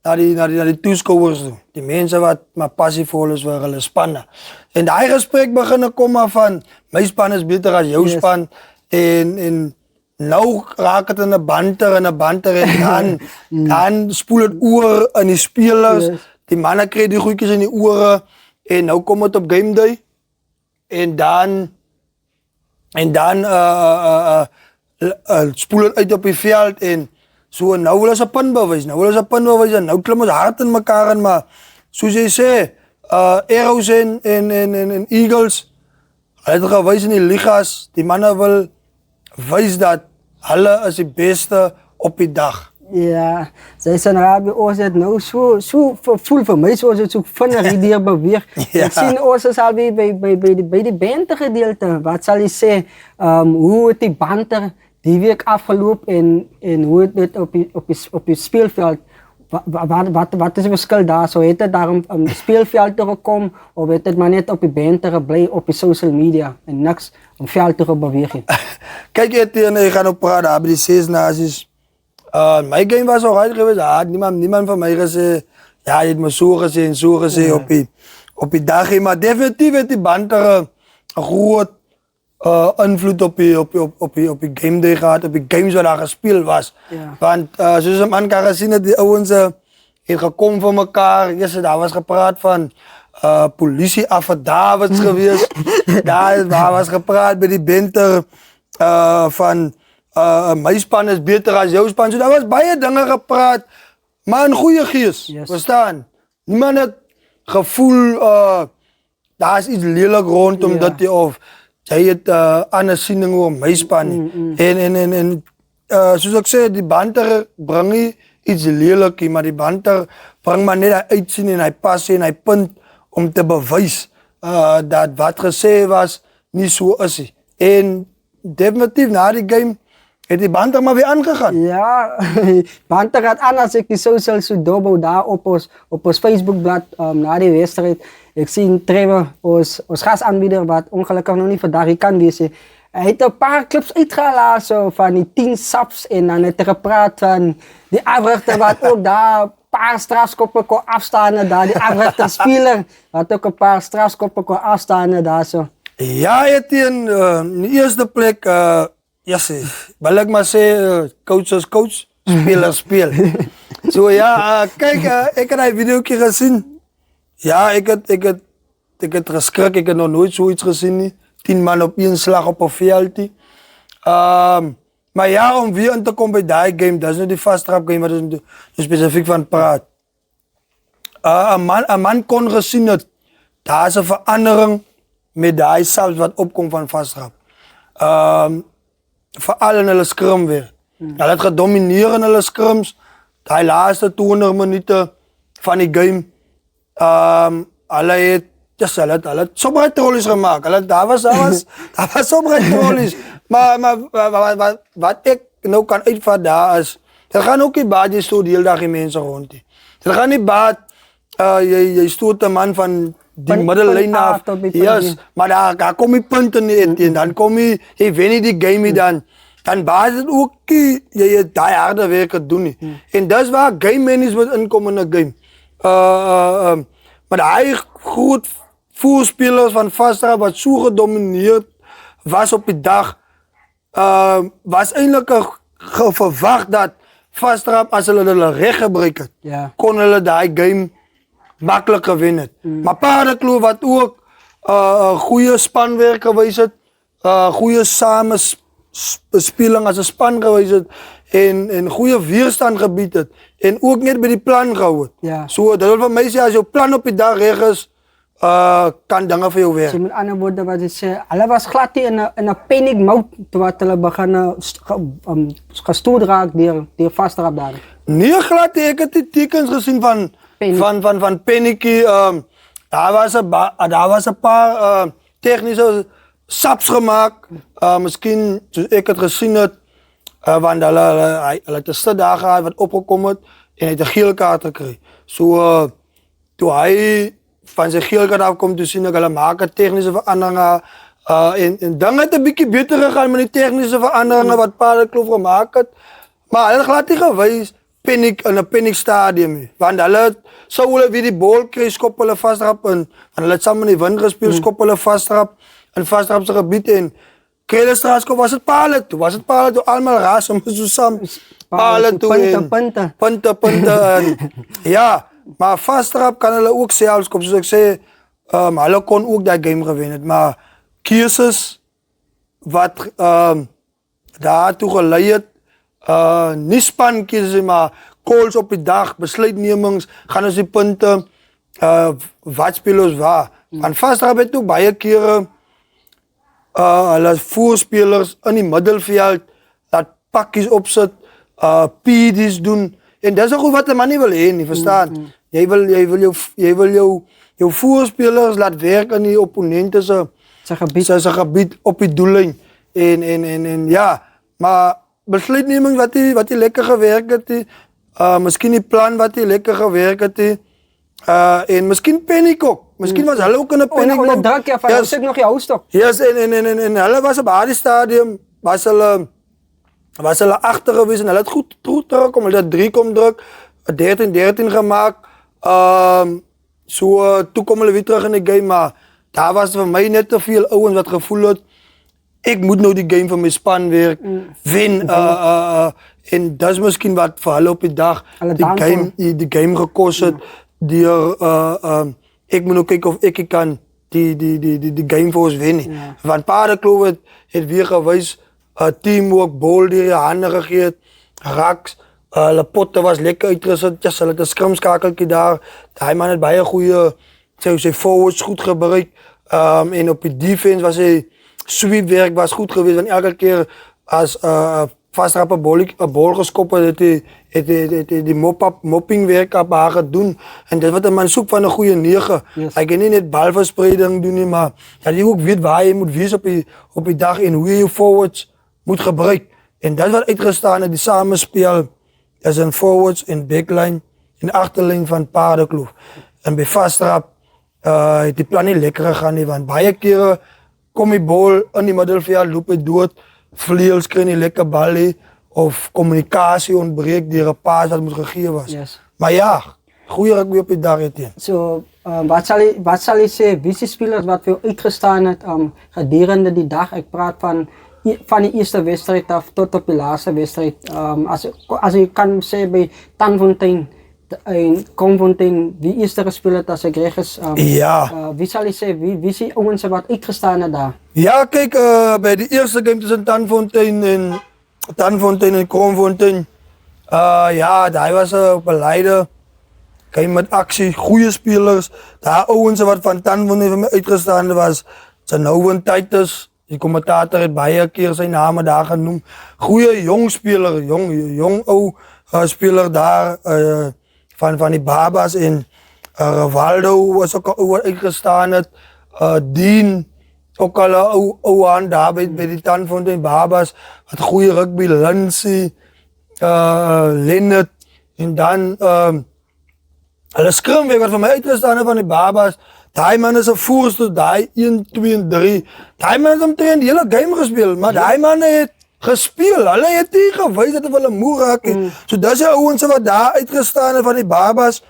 na die toeskouers toe. Die mense wat maar passievol is vir hulle spanne. En daai gesprek begin kom maar van my span is beter as jou span en nou raak dit in 'n banter en dan spoel dit oor in die spelers. Die manne kry die goedjies in die ore en nou kom dit op game day en dan spoel dit uit op die veld en so nou wil ons 'n punt bewys. En nou klim ons hard in mekaar en maar soos jy sê, Arrows en Eagles, hulle het gewys in die ligas, die manne wil wys dat hulle is die beste op die dag. Ja, zij zijn Arabië ons het nou zo voel voor mij zoals het zo vinnig hier beweegt. Ik zie ons al bij die bantergedeelte. Wat zal je zeggen? Hoe het die banter die week afgelopen en hoe het op je speelveld. Wat is het verschil daar? Zo heet het daar een speelveld te komen of heet het maar net op je banter gebleven op je social media en niks om veld te bewegen? Kijk, je gaat op praten hebben die 6 naties. My game was alright geweest. Niemand van mij gezegd, ja, je hebt me zo gezien op die dag. Maar definitief heeft die banter een groot invloed op je game day gehad, op die games waar daar gespeeld was. Ja. Want zoals een man kan gezien dat die ouwens heeft gekomen voor elkaar. Yes, daar was gepraat van politie affidavits geweest. Daar was gepraat bij die banter van my span is beter as jou span. So daar was baie dinge gepraat, maar in goeie gees, verstaan? Niemand het gevoel, daar is iets lelijk rondom dit of jy het ander siening oor my span nie. En soos ek sê, die banter bring nie iets lelijk, maar die banter bring maar net die uitsien en die passie en die punt om te bewys dat wat gesê was nie so is nie. En definitief na die game het die banter maar weer aangegaan. Ja, banter gaat aan als ik die social dobo daar op ons Facebookblad na die wedstrijd. Ik zie Trevor, ons gasaanbieder, wat ongelukkig nog niet vandaag kan wezen. Hij heeft een paar clips uitgehaald zo, van die 10 saps en dan heeft hij gepraat van die africhter wat ook daar een paar strafskoppen kon afstaan. Daar. Die africhter speler had ook een paar strafskoppen kon afstaan daar zo. Ja, in de eerste plek, yes, wil ik maar zeggen, coach is coach, speler speel. So ja, kijk, ik heb die video gezien. Ja, ik heb geschrik, ik heb nog nooit zoiets gezien. Nie. 10 man op 1 slag op een veld. Maar ja, om weer in te komen bij die game, dat is niet die vasttrap game, maar dat is specifiek van praat. Een man kon gezien dat daar is een verandering met die zelfs wat opkomt van vasttrap. Vooral in hulle scrum weer. Hulle het gedomineer in hulle scrums. Die laatste 200 minuten van die game. Hulle het sommige trollies gemaakt. Daar was sommige trollies. Maar wat ik nou kan uitvatten daar is, het gaan ook niet baat, je stoot de hele dag in mensen rond. Het gaat niet baat, je stoot een man van die middellijn af. Yes, maar daar kom je punten niet in. Dan kom je wen je die game dan. Dan baat het ook, je die harde werk doen. En dat is waar game management inkomt in de game. Maar die groot voorspelers van Vastrap wat zo gedomineerd was op die dag, was eigenlijk verwacht dat Vastrap, als hulle recht gebruiken, kon hulle die game makkelijker winnen. Maar Paardenkloof wat ook goede spanwerk geweest het, goede samenspeling als een span geweest het en goede weerstand gebied het en ook net bij die plan gehouden. Ja. So, dat wil van mij zeggen, als je plan op je dag recht is, kan dingen voor jou werken. So, met andere woorden wat je zei, hulle was glad in een panic mode wat hulle beginnen gestoord raak door Vastrap daar. Nee, glad, ik heb die tekens gezien van panicky. Daar was een paar technische saps gemaakt. Misschien, zoals ik het gezien heb, want hij had de stad daar gehad wat opgekomen en hij heeft een gele kaart gekregen. So, toen hij van zijn gele kaart afkomt, toen zien dat hij maken technische veranderingen. En dan is het een beetje beter gegaan met die technische veranderingen wat Paardenkloof gemaakt had. Maar hij had glad niet geweest panic stadium. Want hulle sou hulle weer die bal kry, skop hulle vasdrap en hulle het saam in die wind gespeel, skop hulle vasdrap in vasdrap se gebied en kry hulle straatskop, was dit pale toe, almal ras om so saam pale toe en punte en ja, maar vasdrap kan hulle ook selfs kom, soos ek sê, hulle kon ook dat game gewen het, maar keuses wat daartoe gelei het, nie spankies, maar calls op die dag, besluitnemings, gaan ons die punte, wat speel ons waar. Want vasdrap het ook baie kere hulle voorspelers in die middelveld laat pakkies opsit, PD's doen, en dis ook goed wat 'n man nie wil hê nie, verstaan? Jy wil jou voorspelers laat werk in die opponente se gebied op die doellyn en ja, maar besluitneming wat die lekker gewerk het, miskien die plan wat die lekker gewerk het, en miskien paniek ook. Miskien was hulle ook in 'n paniek. Hulle druk ja, van yes. Sit nog die houstok. Yes, en hulle was op daardie stadium, was hulle agter gewees en hulle het goed terugkom, hulle het 3 kom druk, 13-13 gemaak. So toe kom hulle weer terug in die game, maar daar was vir my net te veel ouens wat gevoel het ek moet nou die game vir my span werk wen en dis miskien wat vir hulle op die dag die game gekos het deur ek moet nou kyk of ek kan die game vir ons wen nie. Want Paardekloof het weer gewys teamwork, bal deur die hande gegee het, raks, hulle potte was lekker uitgesit, hulle het 'n skrimskakeltjie daar, daai man het baie goeie sy forwards goed gebruik, en op die defense was hy sweep werk was goed geweest, want elke keer as vasdrap 'n bal geskop het die mopping werk op haar gedoen, en dit wat 'n man soek van 'n goeie 9. Yes. Hy kan nie net balverspreiding doen nie, maar dat jy ook weet waar jy moet wees op die dag en hoe jy jou forwards moet gebruik. En dit wat uitgestaan het, die samespeel is in forwards en backline en agterlyn van Paardekloof. En by vasdrap het die plan nie lekker gegaan nie, want baie kere kom die bal in die middelveld, loop hy dood, vleuels kry nie lekker bal nie, of kommunikasie ontbreek deur 'n paas wat moet gegee was. Yes. Maar ja, goeie rugby op die dag het hy. So, wat sal jy sê, wie is die spelers wat vir jou uitgestaan het gedurende die dag? Ek praat van die eerste wedstryd af tot op die laaste wedstryd. As jy kan sê by Tanfontein en Komfontein, wie eerste gespeel het as ek reg is? Wie sal jy sê, wie is die ouens wat uitgestaan het daar? Ja, kyk, by die eerste game tussen Tanfontein en Komfontein, ja, daai was 'n beleide game met aksie, goeie spelers. Daar ouens wat van Tanfontein vir my uitgestaan was, Sanowen Titus, die kommentator het baie keer sy name daar genoem. Goeie jong speler, jong ou speler daar, van die Babas en Rivaldo was ook al uitgestaan het, Dean, ook al 'n ou aan daar by die Tanfontein Babas, wat goeie rugby, Lindsay, Lennard, en dan hulle skrimwerk wat vir my uitgestaan het van die Babas, daai man is 'n voorste, daai 1, 2 en 3, daai man het omtrent die hele game gespeel, maar daai man het gespeel, hulle het nie gewys dat hulle moe raak nie. So dis die ouens wat daar uitgestaan het van die Babas,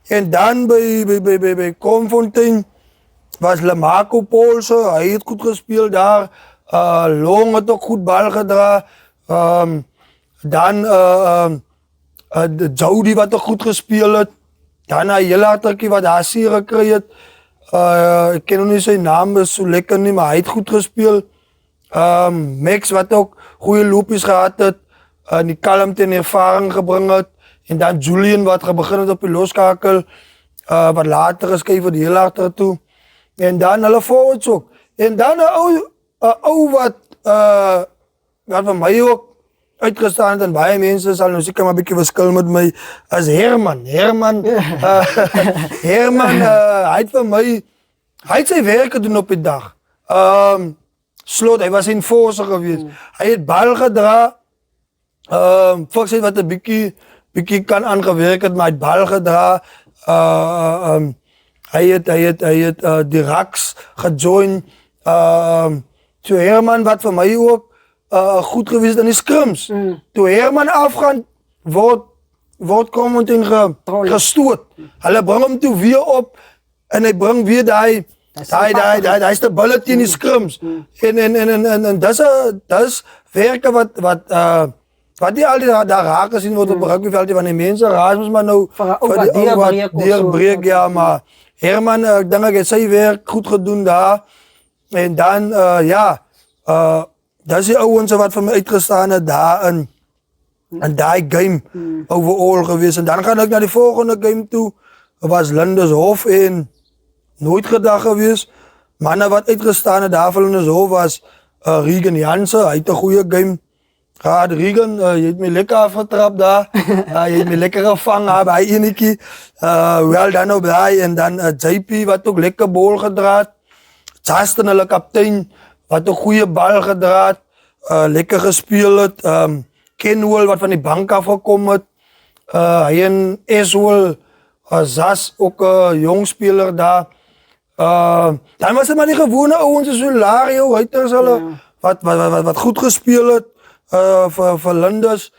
en dan by Komfontein was Lemako Paulse, hy het goed gespeel daar, Long het ook goed bal gedra, dan Jody wat ook goed gespeel het, dan 'n hele agtertjie wat daar seer gekry het, ek ken nog nie sy naam is so lekker nie, maar hy het goed gespeel, Max wat ook goeie lopies gehad het, die kalmte en ervaring gebring het, en dan Julian wat begin het op die loskakel, wat later geskuif het heel agter toe, en dan hulle forwards ook, en dan 'n ou wat vir my ook uitgestaan het, en baie mense sal nou seker maar 'n bietjie verskil met my, as Herman, hy het vir my, hy het sy werk gedoen op die dag, Slot, hy was enforcer geweest, hy het bal gedra, volgens hy wat 'n bietjie kan aangewerk het, maar hy het bal gedra, hy het die raks gejoin, so Herman wat vir my ook goed geweest in die scrims, toe Herman afgaan, word word Crompfontein gestoot. Hulle bring hom toe weer op en hy bring weer daai stability in die scrims. En dis werke wat nie al die daar raak gesien word op rugbyveld van die mense raas ons maar nou vir die ou wat deurbreek ja, maar Herman ek dink hy het sy werk goed gedoen daar. En dan dis die ouens wat vir my uitgestaan het daarin en daai game overall gewees. En dan gaan ek na die volgende game toe. Was Lindeshof en nooit gedag gewees. Manne wat uitgestaan het daar van Lindeshof was Regan Jansen, hy het 'n goeie game gehad. Regan, jy het my lekker afgetrap daar. Jy het my lekker gevang daar by enetjie. Wel dan op daai en dan JP wat ook lekker bal gedraad. Justin hulle kaptein wat 'n goeie bal gedraad, lekker gespeel het. Kenwell wat van die bank af gekom het. Hy en Eswell, Zas ook 'n jong speler daar. Dan was dit maar die gewone ouens so Lario, Reuters hulle wat goed gespeel het vir Lindes.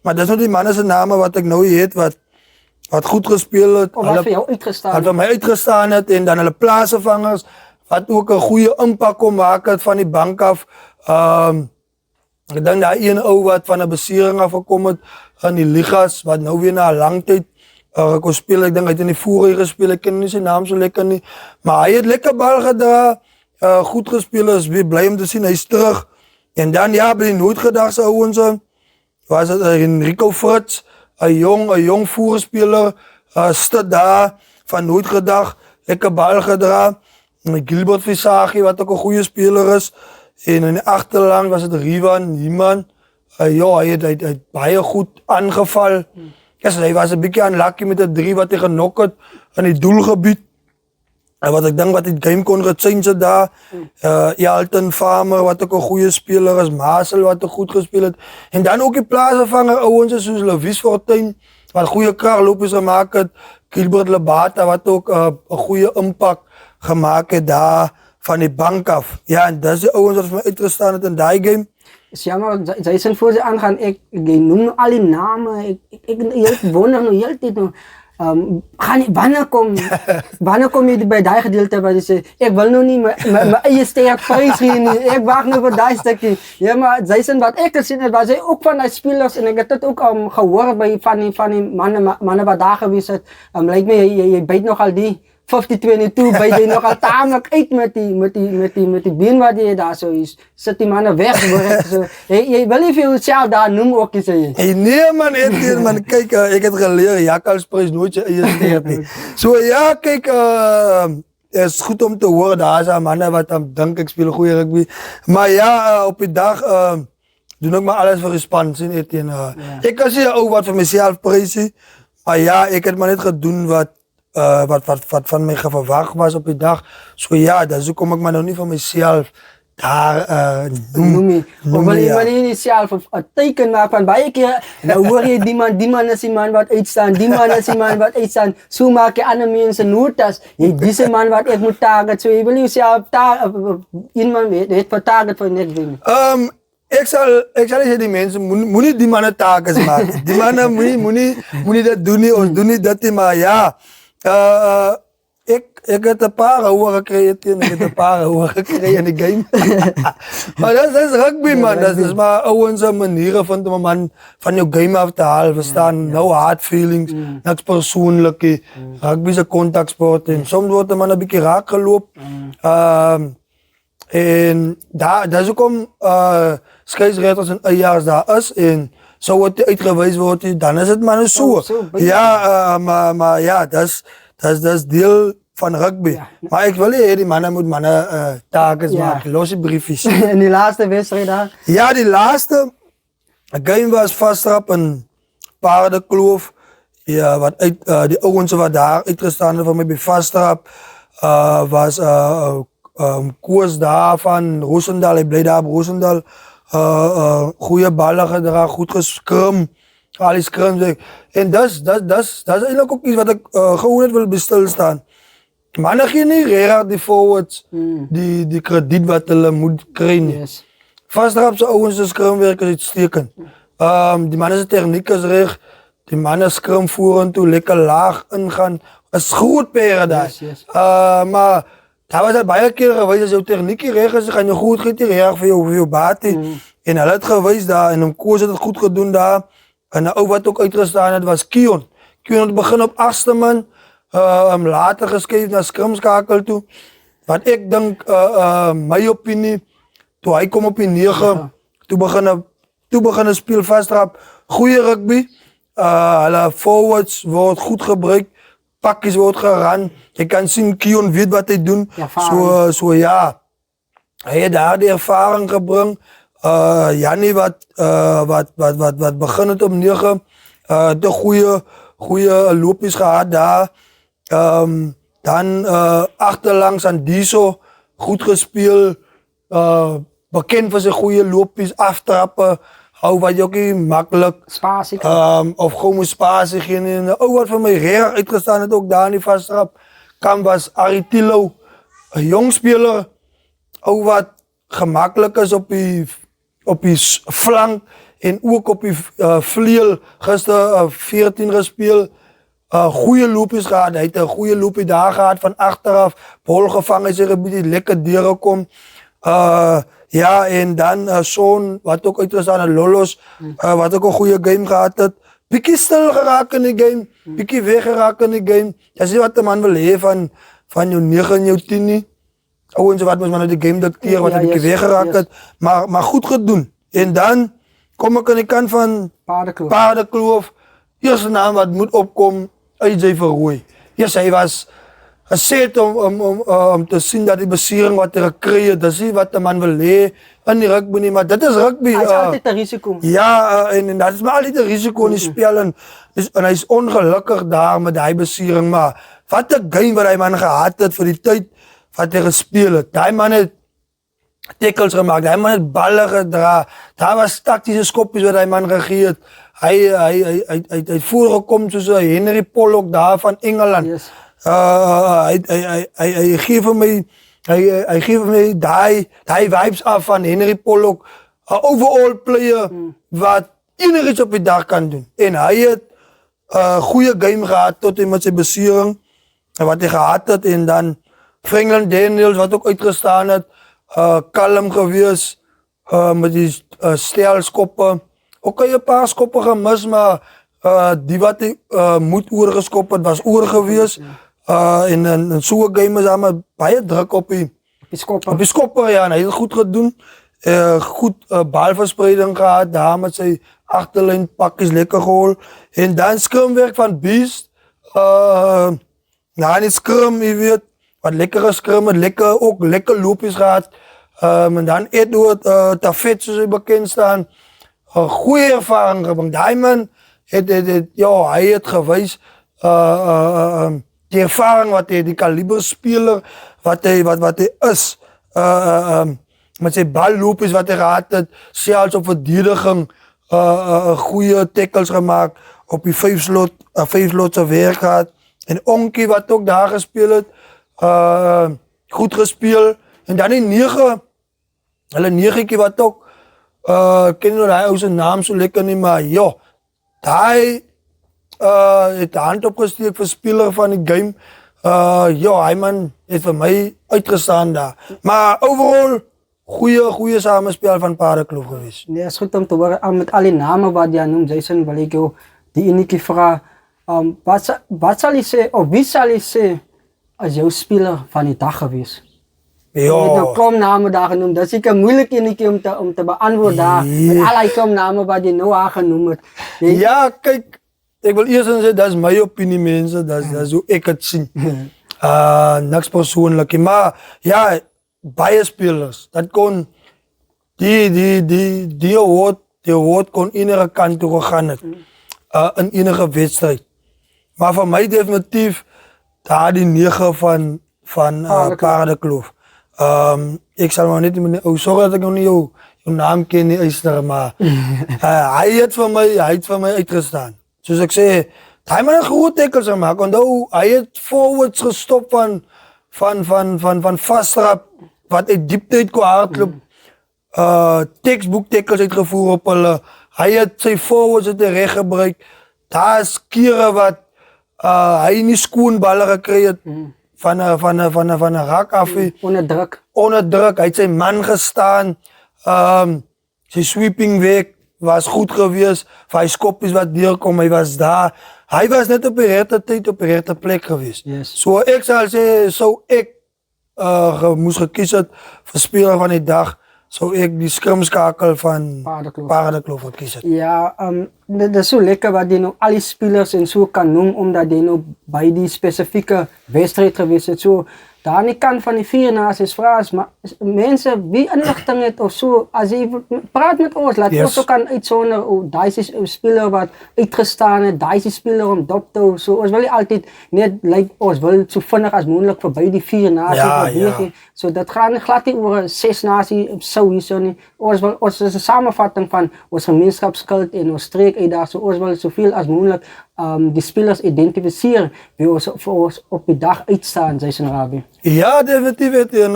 Maar dis nou die manne se name wat ek nou het wat goed gespeel het. Of wat vir jou uitgestaan het. Wat vir my uitgestaan het en dan hulle plaasvervangers wat ook 'n goeie impak kon maak het van die bank af. Ek dink daai een ou wat van 'n besering af gekom het in die ligas wat nou weer na 'n lang tyd kon speel. Ek dink hy het in die voorry gespeel. Ek ken nie sy naam so lekker nie, maar hy het lekker bal gedra, goed gespeel. Is weer bly om te sien hy's terug. En dan ja, by die nooit gedagse ouens was dit Enrico Fritz, 'n jong voorspeler, stit daar van nooit gedag, lekker bal gedra. Gilbert Visagie wat ook 'n goeie speler is. En in die agterlang was dit Rivan Himan. Hy het baie goed aangeval. Yes, hy was 'n bietjie unlucky met 'n 3 wat hy genok het in die doelgebied. En wat ek dink wat die game kon gechange daar. Alton Farmer wat ook 'n goeie speler is, Marcel wat ook goed gespeel het. En dan ook die plaasvervanger ouens soos Louis Fortuin wat goeie kraglopies gemaak het. Gilbert Lebata wat ook 'n goeie impak gemaak het daar van die bank af. Ja, en dis die ouens wat vir my uitgestaan het in daai game. Is jammer, jy sien voor sy aangaan, ek noem al die name, ek wonder nou heeltyd nou, wanneer kom jy by daai gedeelte waar jy sê, ek wil nou nie my eie sterk prys gee nie, ek wag nou vir daai stukkie. Ja, maar jy sien wat ek gesien het, was hy ook van die spelers, en ek het dit ook gehoor by van die manne wat daar gewees het, lyk my, jy byt nogal die 50-22 by jy nogal taamlik uit met die been wat jy daar so is. Sit die manne weg. So, jy wil nie vir jouself daar noem ook sê jy. Hey, nee man, kyk, ek het geleer, jakkalsprys nooit jy eie sterk nie. So ja, kyk, is goed om te hoor, daar is manne wat dink ek speel goeie rugby. Maar ja, op die dag doen ek maar alles vir die span, sien Etienne. Ek kan sê 'n ou wat vir myself prys, maar ja, ek het maar net gedoen wat van my verwag was op die dag. So ja, dis hoekom ek maar nou nie van myself daar noem nie. Of wil jy maar nie self 'n teken maak van baie keer, nou hoor jy die man is die man wat uitstaan, die man is die man wat uitstaan, so maak jy ander mense notas, jy dis man wat ek moet target, so jy wil nie self iemand het vir target vir net doen. Ek sal sê die mense moenie die manne taakes maak. Die manne moenie dit doen nie, ons doen nie dit nie, maar ja, ek het 'n paar hoor gekry in die game. Maar dat is rugby man, dat is maar ouens maniere vind om 'n man van jou game af te haal, verstaan, no hard feelings, niks persoonlik. Rugby is 'n kontaksport en soms word 'n man 'n bietjie raak geloop. En daar hoekom skeieregters en eiers daar is en so wat uitgewys word, dan is dit maar so. Ja, maar ja, dis deel van rugby. Ja. Maar ek wil hê die manne taakes maak, losse briefies. En die laaste wedstryd daar? Ja, die laaste game was vastrap in Paardekloof. Ja, wat uit die ouens wat daar uitgestaan het van my by vastrap was koers daar van Rosendal, hy bly daar op Rosendal. Goeie balle gedra, goed geskrim, al die skrims. En dis eintlik ook iets wat ek gewoon net wil bestil staan. Manne gee nie regtig die forwards die krediet wat hulle moet kry nie. Vastrap se ouens se skrimwerk is uitstekend. Die man is techniek is reg. Die man is skrum vorentoe, lekker laag ingaan. Is groot pere daar. Yes. Maar daar was baie keer gewys as jou tegniekie reg is, gaan jy goed gee reg vir jou batie. En hulle het gewys daar en hom Koos het dit goed gedoen daar. En 'n ou wat ook uitgestaan het was Kion. Kion het begin op 8ste man, later geskuif na skrimskakel toe. Wat ek dink my opinie, toe hy kom op die 9, toe begin 'n speel vastrap, goeie rugby. Hulle forwards word goed gebruik, pakkies word geran. Jy kan sien Kion weet wat hy doen. So ja, hy het daar die ervaring gebring. Jannie wat begin het op 9, de goeie lopies gehad daar. Dan achterlangs aan Diso, goed gespeel, bekend vir sy goeie lopies, aftrappen, hou wat jy ook nie makkelijk. Spasie. Of gewoon moet spasie geen. En de ou wat vir my reg uitgestaan het ook daar in die vastrap. Kam was Aritilo, 'n jong speler, ou wat gemakkelijk is op die flank en ook op die vleuel. Gister 14 gespeel. Goeie lopies gehad. Hy het 'n goeie loopie daar gehad van agteraf. Bol gevang, hy sê 'n bietjie lekker deurgekom. Ja, en dan Son wat ook uitgestaan het, Lolos, wat ook 'n goeie game gehad het. Bietjie stil geraak in die game, bietjie weggeraak in die game. Jy sê wat 'n man wil hê van jou 9 en jou 10 nie. Ouens wat mos maar nou die game dikteer wat 'n bietjie weggeraak het, maar goed gedoen. En dan kom ek aan die kant van Paardekloof. Eerste naam wat moet opkom, AJ Verrooy. Yes, hy was geset om te sien dat die besering wat hy gekry het, dis nie wat 'n man wil hê in die rugby nie, maar dit is rugby. Hy is altyd 'n risiko. Ja, en dat is maar altyd 'n risiko in die spel en hy is ongelukkig daar met hy besering, maar wat 'n game wat hy man gehad het vir die tyd wat hy gespeel het. Daai man het tackles gemaak, daai man het balle gedra. Daar was taktiese skoppies wat hy man gegee het. Hy voorgekom soos 'n Henry Pollock daar van Engeland. Yes. Hy gee vir my daai vibes af van Henry Pollock, 'n overall player wat enigiets op die dag kan doen. En hy het 'n goeie game gehad tot hy met sy besering wat hy gehad het, en dan Franklin Daniels wat ook uitgestaan het, kalm gewees met die stelskoppe. Ook al 'n paar skoppe gemis, maar die wat hy moet oorgeskop het was oor gewees. En so 'n game is daar baie druk op die skoppe, ja, en hy het goed gedoen. Goed balverspreiding gehad, daar met sy agterlyn pakkies lekker gehol. En dan skrimwerk van Beast. Nou, die skrim, jy weet, wat lekker geskrim het, ook lekker lopies gehad. En dan Edward Tafet, soos hy bekend staan. Goeie ervaring gebring. Daai man hy het gewys die ervaring wat hy, die kaliber speler wat hy is. Met sy ballopies wat hy gehad het, selfs op verdediging, goeie tackles gemaak, op die 5 slot se werk gehad. En Onkie wat ook daar gespeel het, goed gespeel. En dan die 9, hulle 9 wat ook, ken nou daai ou se naam so lekker nie, maar ja, daai het hand opgesteek vir speler van die game. Ja, hy man het vir my uitgestaan daar. Maar overall, goeie samespel van Paardekloof gewees. Nee, is goed om te hoor. Met al die name wat jy noem, Jason, wil ek jou die enige vraag, wat sal jy sê, of wie sal jy sê as jou speler van die dag gewees? Ja. Jy het nou kom name daar genoem, dat is ek moeilik enige om te beantwoord daar, met al die kom name wat jy nou daar genoem het. Ja, kyk, ek wil eers sê, dat is my opinie mense, dat is hoe ek het sien. Niks persoonlik, maar ja, baie spelers, dat kon, die award kon enige kant toe gegaan het, in enige wedstrijd. Maar vir my definitief, daar die 9 van Paardekloof. Ek sal maar net, sorry dat ek nog nie jou naam ken nie, Eyster, maar hy het vir my uitgestaan. Soos ek sê, hy het een groot tackles gemaakt, onthou, hy het forwards gestop van vastrap, wat uit diepte uit kon hardloop, textbook tackles uitgevoer op hulle, Hy het sy forwards het reg gebruik. Daar is kere wat hy nie skoon balle gekry het van 'n rak af nie. Onder druk. Hy het sy man gestaan. Sy sweeping weg was goed geweest. Vir hy skoppies wat deurkom, hy was daar. Hy was net op die regte tyd op die regte plek geweest. Yes. So ek sal sê, sou ek moes gekies het vir speler van die dag, sou ek die skrimskakel van Paardekloof gekies het. Ja, dit is so lekker wat jy nou al die spelers en so kan noem, omdat jy nou by die spesifieke wedstrijd geweest het. So, daar aan die kant van die vier nasies vra is, maar mense, wie inligting het of so, as jy praat met ons, laat ons ook kan uitsonder, daai is 'n speler wat uitgestaan het, daai is 'n speler om dop te hou, so ons wil nie altyd net, ons wil so vinnig as moontlik verby die vier nasies beweeg. So dit gaan glad nie oor 'n 6 nasie sou hierso nie. Ons is 'n samevatting van ons gemeenskapskuld en ons streek uit daar, so ons wil soveel as moontlik die spelers identifiseer wie ons vir ons op die dag uitstaan, Zaison. Ja, definitief. En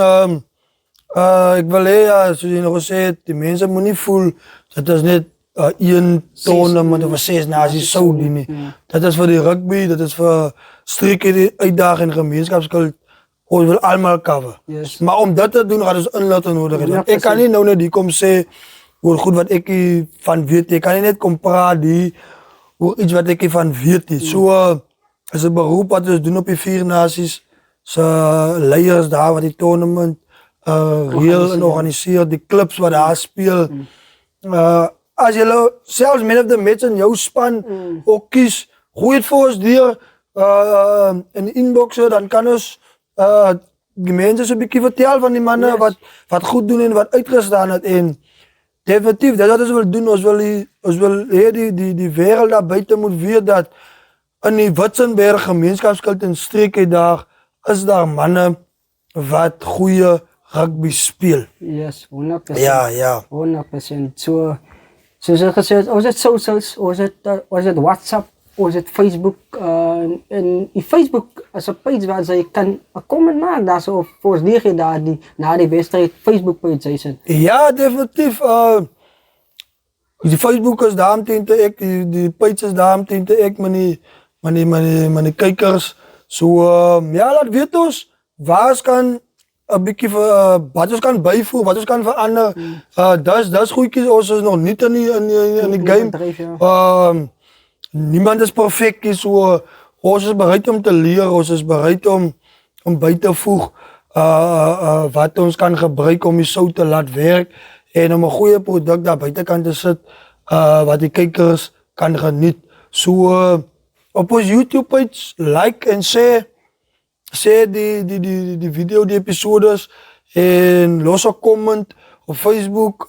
ek wil hê, soos jy nog gesê het, die mense moet nie voel dat is net een tournament of 6 nasies sou die nie. Dat is vir die rugby, dat is vir streek die uitdaging en gemeenskapskuld. Ons wil almal cover. Yes. Maar om dit te doen, gaan ons inligting nodig hê. Ek kan nie nou net hier kom sê oor goed wat ek van weet. Ek kan nie net kom praat hier oor iets wat ek van weet. So is 'n beroep wat ons doen op die vier nasies se leiers daar wat die tournament reël en organiseer, die klubs wat daar speel. As jy selfs men of the match in jou span ook kies, gooi dit vir ons deur in inboxe, dan kan ons die mense so 'n bietjie vertel van die manne wat goed doen en wat uitgestaan het. En definitief, dat wat ons wil doen, ons wil hê die wêreld daar buite moet weet dat in die Witzenberg gemeenskapskuld en streek daar is daar manne wat goeie rugby speel. Yes, 100%. Ja. 100%. So, soos ek gesê het, ons het socials, ons het WhatsApp, ons het Facebook, en die Facebook is 'n page waar jy kan 'n comment maak, daar so vir ons leeg daar na die wedstryd Facebook page Zaison. Ja, definitief. Die Facebook is daar om te ek, die page is daar om te ek met die kykers. So ja, laat weet ons waar ons kan 'n bietjie wat ons kan byvoeg, wat ons kan verander. Dis goedjies, ons is nog nie in die game. Niemand is perfek nie, so ons is bereid om te leer, ons is bereid om by te voeg wat ons kan gebruik om die sout te laat werk en om 'n goeie produk daar buitekant te sit wat die kykers kan geniet. So op ons YouTube page like en share die video, die episodes en los 'n comment op Facebook,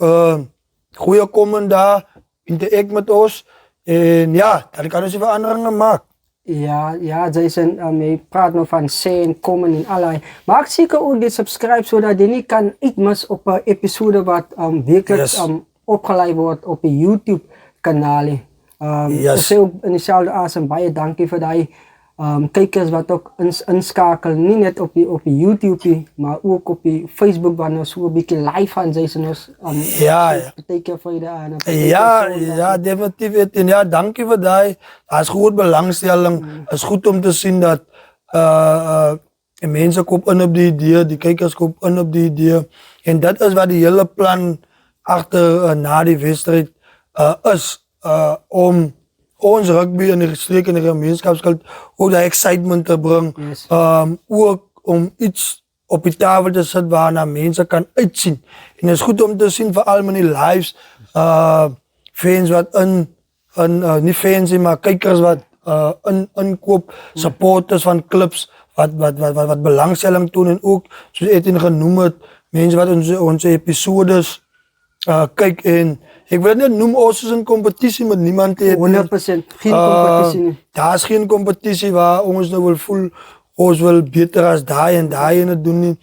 goeie comment daar, interact met ons. En ja, dan kan ons die veranderingen maken. Ja, Zaison, je praat nou van share en comment en allerlei. Maak zeker ook dit subscribe, zodat je niet kan iets mis op een episode wat wekelijks opgeleid wordt op je YouTube kanaal. Ik zeg ook in dezelfde asem baie dankie voor die kijkers wat ook inschakelen, niet net op die YouTube, maar ook op die Facebook, waar we zo een beetje live aan zijn. Betekent voor je aan. Ja, definitief. En ja, dankie voor die. Dat is goed belangstelling. Het is goed om te zien dat mensen kopen in op die idee, die kijkers kopen in op die idee. En dat is wat die hele plan achter na die wedstrijd is. Om ons rugby in die streek en die gemeenskapskuld ook die excitement te bring. Yes. Ook om iets op die tafel te sit waarna mense kan uitsien. En het is goed om te sien veral met die lives, fans wat nie fans nie, maar kykers wat inkoop, supporters van clubs wat belangstelling toon en ook, soos Etienne genoem het, mense wat onze episodes kyk en ek wil net noem, ons is in competitie met niemand. 100%, geen competitie nie. Daar is geen competitie waar ons nou wil voel, ons wil beter as daai en het doen nie.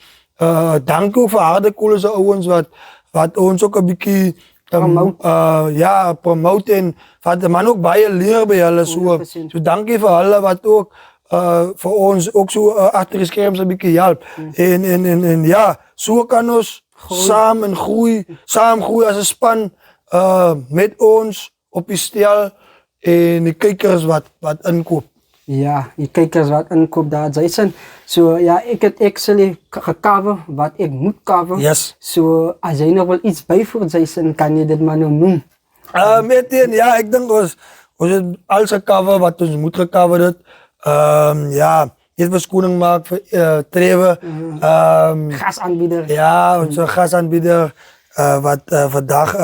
Dank ook vir Hardekool se ouens wat ons ook 'n bietjie promote en wat man ook baie leer by hulle so dankie vir hulle wat ook vir ons ook so agter die skerms 'n bietjie help. En ja, so kan ons saam groei as 'n span met ons op die stel en die kykers wat inkoop. Ja, die kijkers wat inkoop daar, Jason. So ja, ik het actually gecover wat ik moet cover. Yes. So als jij nog wel iets bijvoegt, Jason, kan je dit maar nou noemen. Meteen, ja, ek dink ons het alles gecover wat ons moet gecover het. Ja, net verskoning maak vir Trewe. Gasaanbieder. Ja, onze gasaanbieder wat vandaag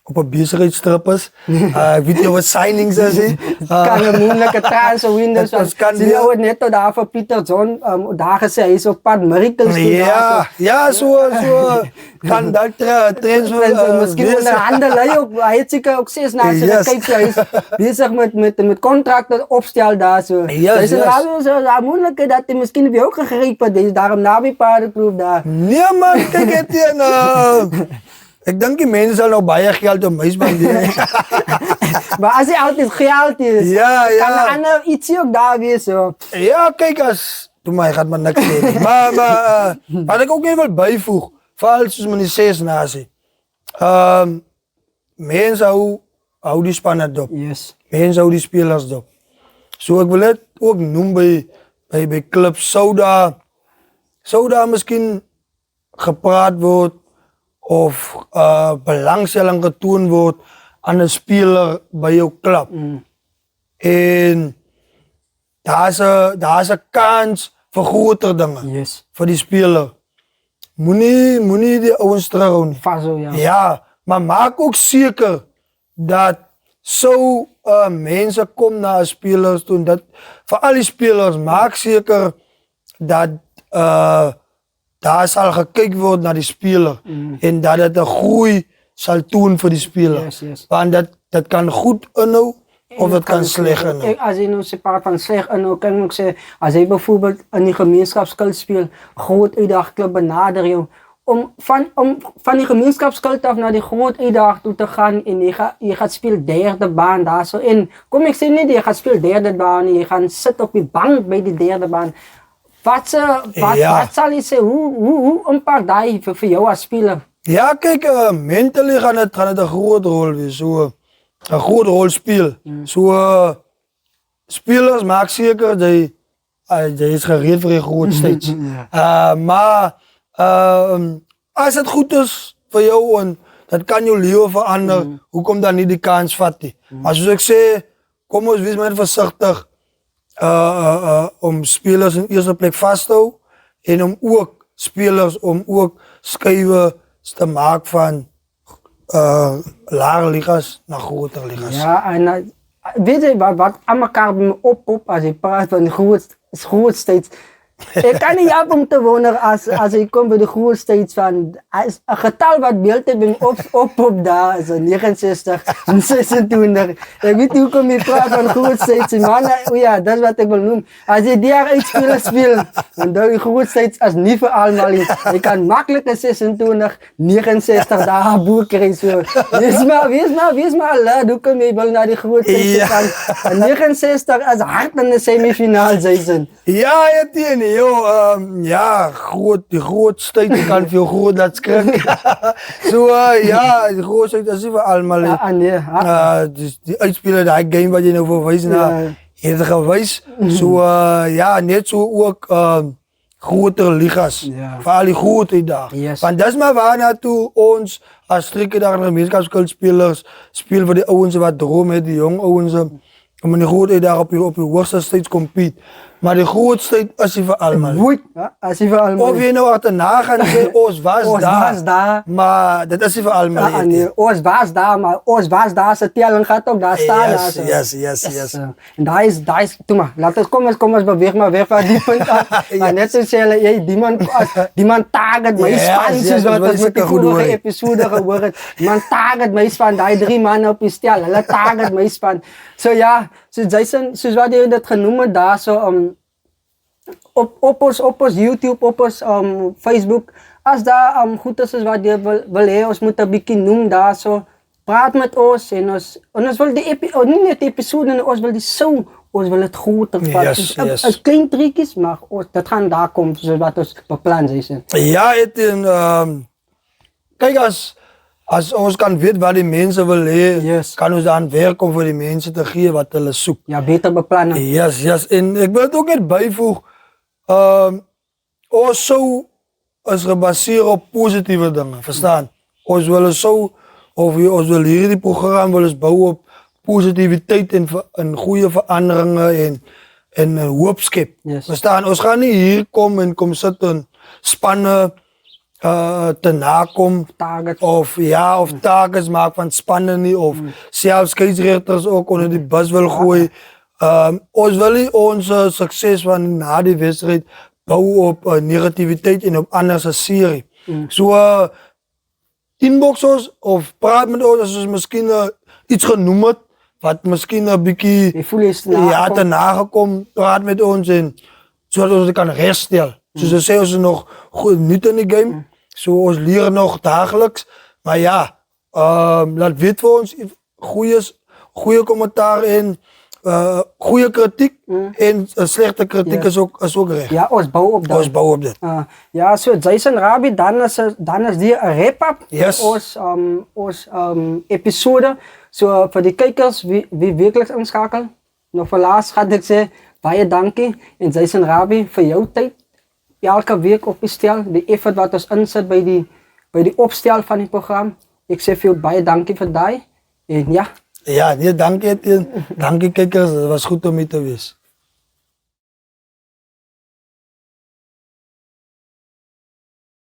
op een bezigheidstrip is. Ik weet niet wat signings is. Kan een moeilijke trance Windows. Het kan Zie je net daar voor Pieter John, daar gezegd, hij is op pad miracles. Ja, zo kan dat trends misschien onderhandelen ook. Hij heeft zeker ook steeds naar zijn kijk, hij is bezig met contracten opstel daar zo. Hij is zo moeilijk dat hij misschien weer ook gegrepen is. Daarom na bij paardenclub daar. Nee man, kijk het ik denk die mensen zullen nog baie geld op mij spenderen. Maar als hij altijd geld is, kan een ander ietsje ook daar weer zo. Ja, kijk als... Doe maar, je gaat maar niks zeggen. maar wat ik ook even wil bijvoegen, vooral zoals meneer Sees naast. Mensen houden die spannen op. Yes. Mensen houden die spelers op. Zo ik wil het ook noemen bij clubs. Zou daar misschien gepraat worden of belangstelling getoond wordt aan een speler bij jouw club. En daar is een kans voor grotere dingen. Yes. Voor die speler. Moet die ouwens terughouden. Faso, ja. Ja, maar maak ook zeker dat zo mensen komen naar spelers toe. Dat, voor al die spelers, maak zeker dat daar zal gekeken worden naar die speler. En dat het een groei zal doen voor die speler. Yes. Want dat kan goed inhouden of dat kan slecht inhouden. Als je nou praat van slecht inhouden, kan ik ook zeggen, als je bijvoorbeeld in die gemeenschapskult speelt, groot uitdagclub benader jou. Om van die gemeenschapskult af naar die groot uitdag toe te gaan en je gaat spelen derde baan daar zo in. Kom ik zeg niet, je gaat spelen derde baan en je gaat zitten op je bank bij die derde baan. Wat zal je zeggen, hoe impact dat voor jou als speler? Ja, kijk, mentally gaat het een grote rol wees. Een grote rol spelen. Spelers maak zeker dat je is gereed voor je groot steeds. Maar als het goed is voor jou en dat kan je leven veranderen, hoe komt dan niet die kans vatten? Maar zoals ik zei, kom eens, wees maar voorzichtig. Om spelers in de eerste plek vast te houden en om ook spelers schijven te maken van lage ligas naar grotere ligas. Ja, en weet je wat aan elkaar op als je praat van de groot steeds. Ik kan niet helpen om te wonen als ik kom bij de groot steeds van een getal wat beeld heb ik op daar, zo 69, 26. Ik weet niet hoe kom je praat van groot steeds, man, ja, dat is wat ik wil noemen. Als je die jaar speelt, dan doe je groot steeds als niet voor allemaal iets. Je kan makkelijk een 26, 69 dagen boer krijgen. Zo. Wees maar alert, hoe kom je wel naar die groot steeds van 69 als hard in de semifinale zijn. Ja, het ja, die groot steeds kan veel groot dat schrikken. Ja, die groot steeds dat is voor allemaal. Dus die uitspeler, dat game wat je nou verwijst naar, heeft geweest. Ja, net zo ook grotere ligas. Voor al die grote dagen. Want dat is maar waar naartoe ons als strikkendag gemeenschapskultspelers spelen voor die ouwens wat dromen, die jonge ouwens. Om in de grote dag op je worst steeds compete. Maar de grootste is hij voor allemaal. Of je nou achterna gaat zeggen, Oos was daar. Maar dat is hij voor allemaal. Nee, Oos was daar, maar Oos was daar, zijn telling gaat ook daar staan. Yes. En daar is, doe maar, laat het, kom eens, beweeg maar weg van die punt af. Maar net zo zeggen, die man target mij span, zoals we met die vorige episode gehoord hebben. Die man target mij span, die 3 mannen op je stel, hulle target mij span. So ja, zoals wat je dat genoemd daar zo, op ons YouTube, op ons Facebook, als daar goed is wat je wil hebben, ons moet een beetje noemen daar zo, praat met ons en ons wil niet net die episode, ons wil die zo, ons wil het groter vatten. Als klein trucjes, maar dat gaan daar komen, zoals wat ons beplan zijn. Ja, kijk as ons kan weet wat die mense wil hê, Yes. kan ons aan werk om vir die mense te gee wat hulle soek. Ja, beter beplanning. Yes. En ek wil dit ook net byvoeg. Ons show is gebaseer op positiewe dinge, verstaan? Ons wil 'n show of ons wil hierdie program wil ons bou op positiwiteit en goeie veranderinge en hoop skep. Yes. Verstaan? Ons gaan nie hier kom sit en spanne te nakom Target. of targets maak van spanne nie of selfs skeieregters ook onder die bus wil gooi. Ons wil nie ons sukses van na die wedstryd bou op negativiteit en op ander se serie. So inbox ons of praat met ons as ons miskien iets genoem het wat miskien 'n bietjie Jy voel jy's te nagekom, praat met ons en sodat ons dit kan herstel. Soos ons sê, ons is nog goed nuut in die game. So ons leer nog daagliks. Maar ja, laat weet vir ons goeie kommentaar en goeie kritiek en slegte kritiek is ook reg. Ja, ons bou op dat. Ons bou op dit. Ja, so Jason Rabie, dan is die 'n wrap-up Yes. ons episode. So vir die kykers wie werklik inskakel. Nog vir laas gaan ek sê baie dankie en Jason Rabie vir jou tyd. Elke week op die stel, die effort wat ons insit by die opstel van die program. Ek sê vir jou baie dankie vir daai. En ja, Ja, nee, dankie Etienne. Dankie kykers, dit was goed om hier te wees.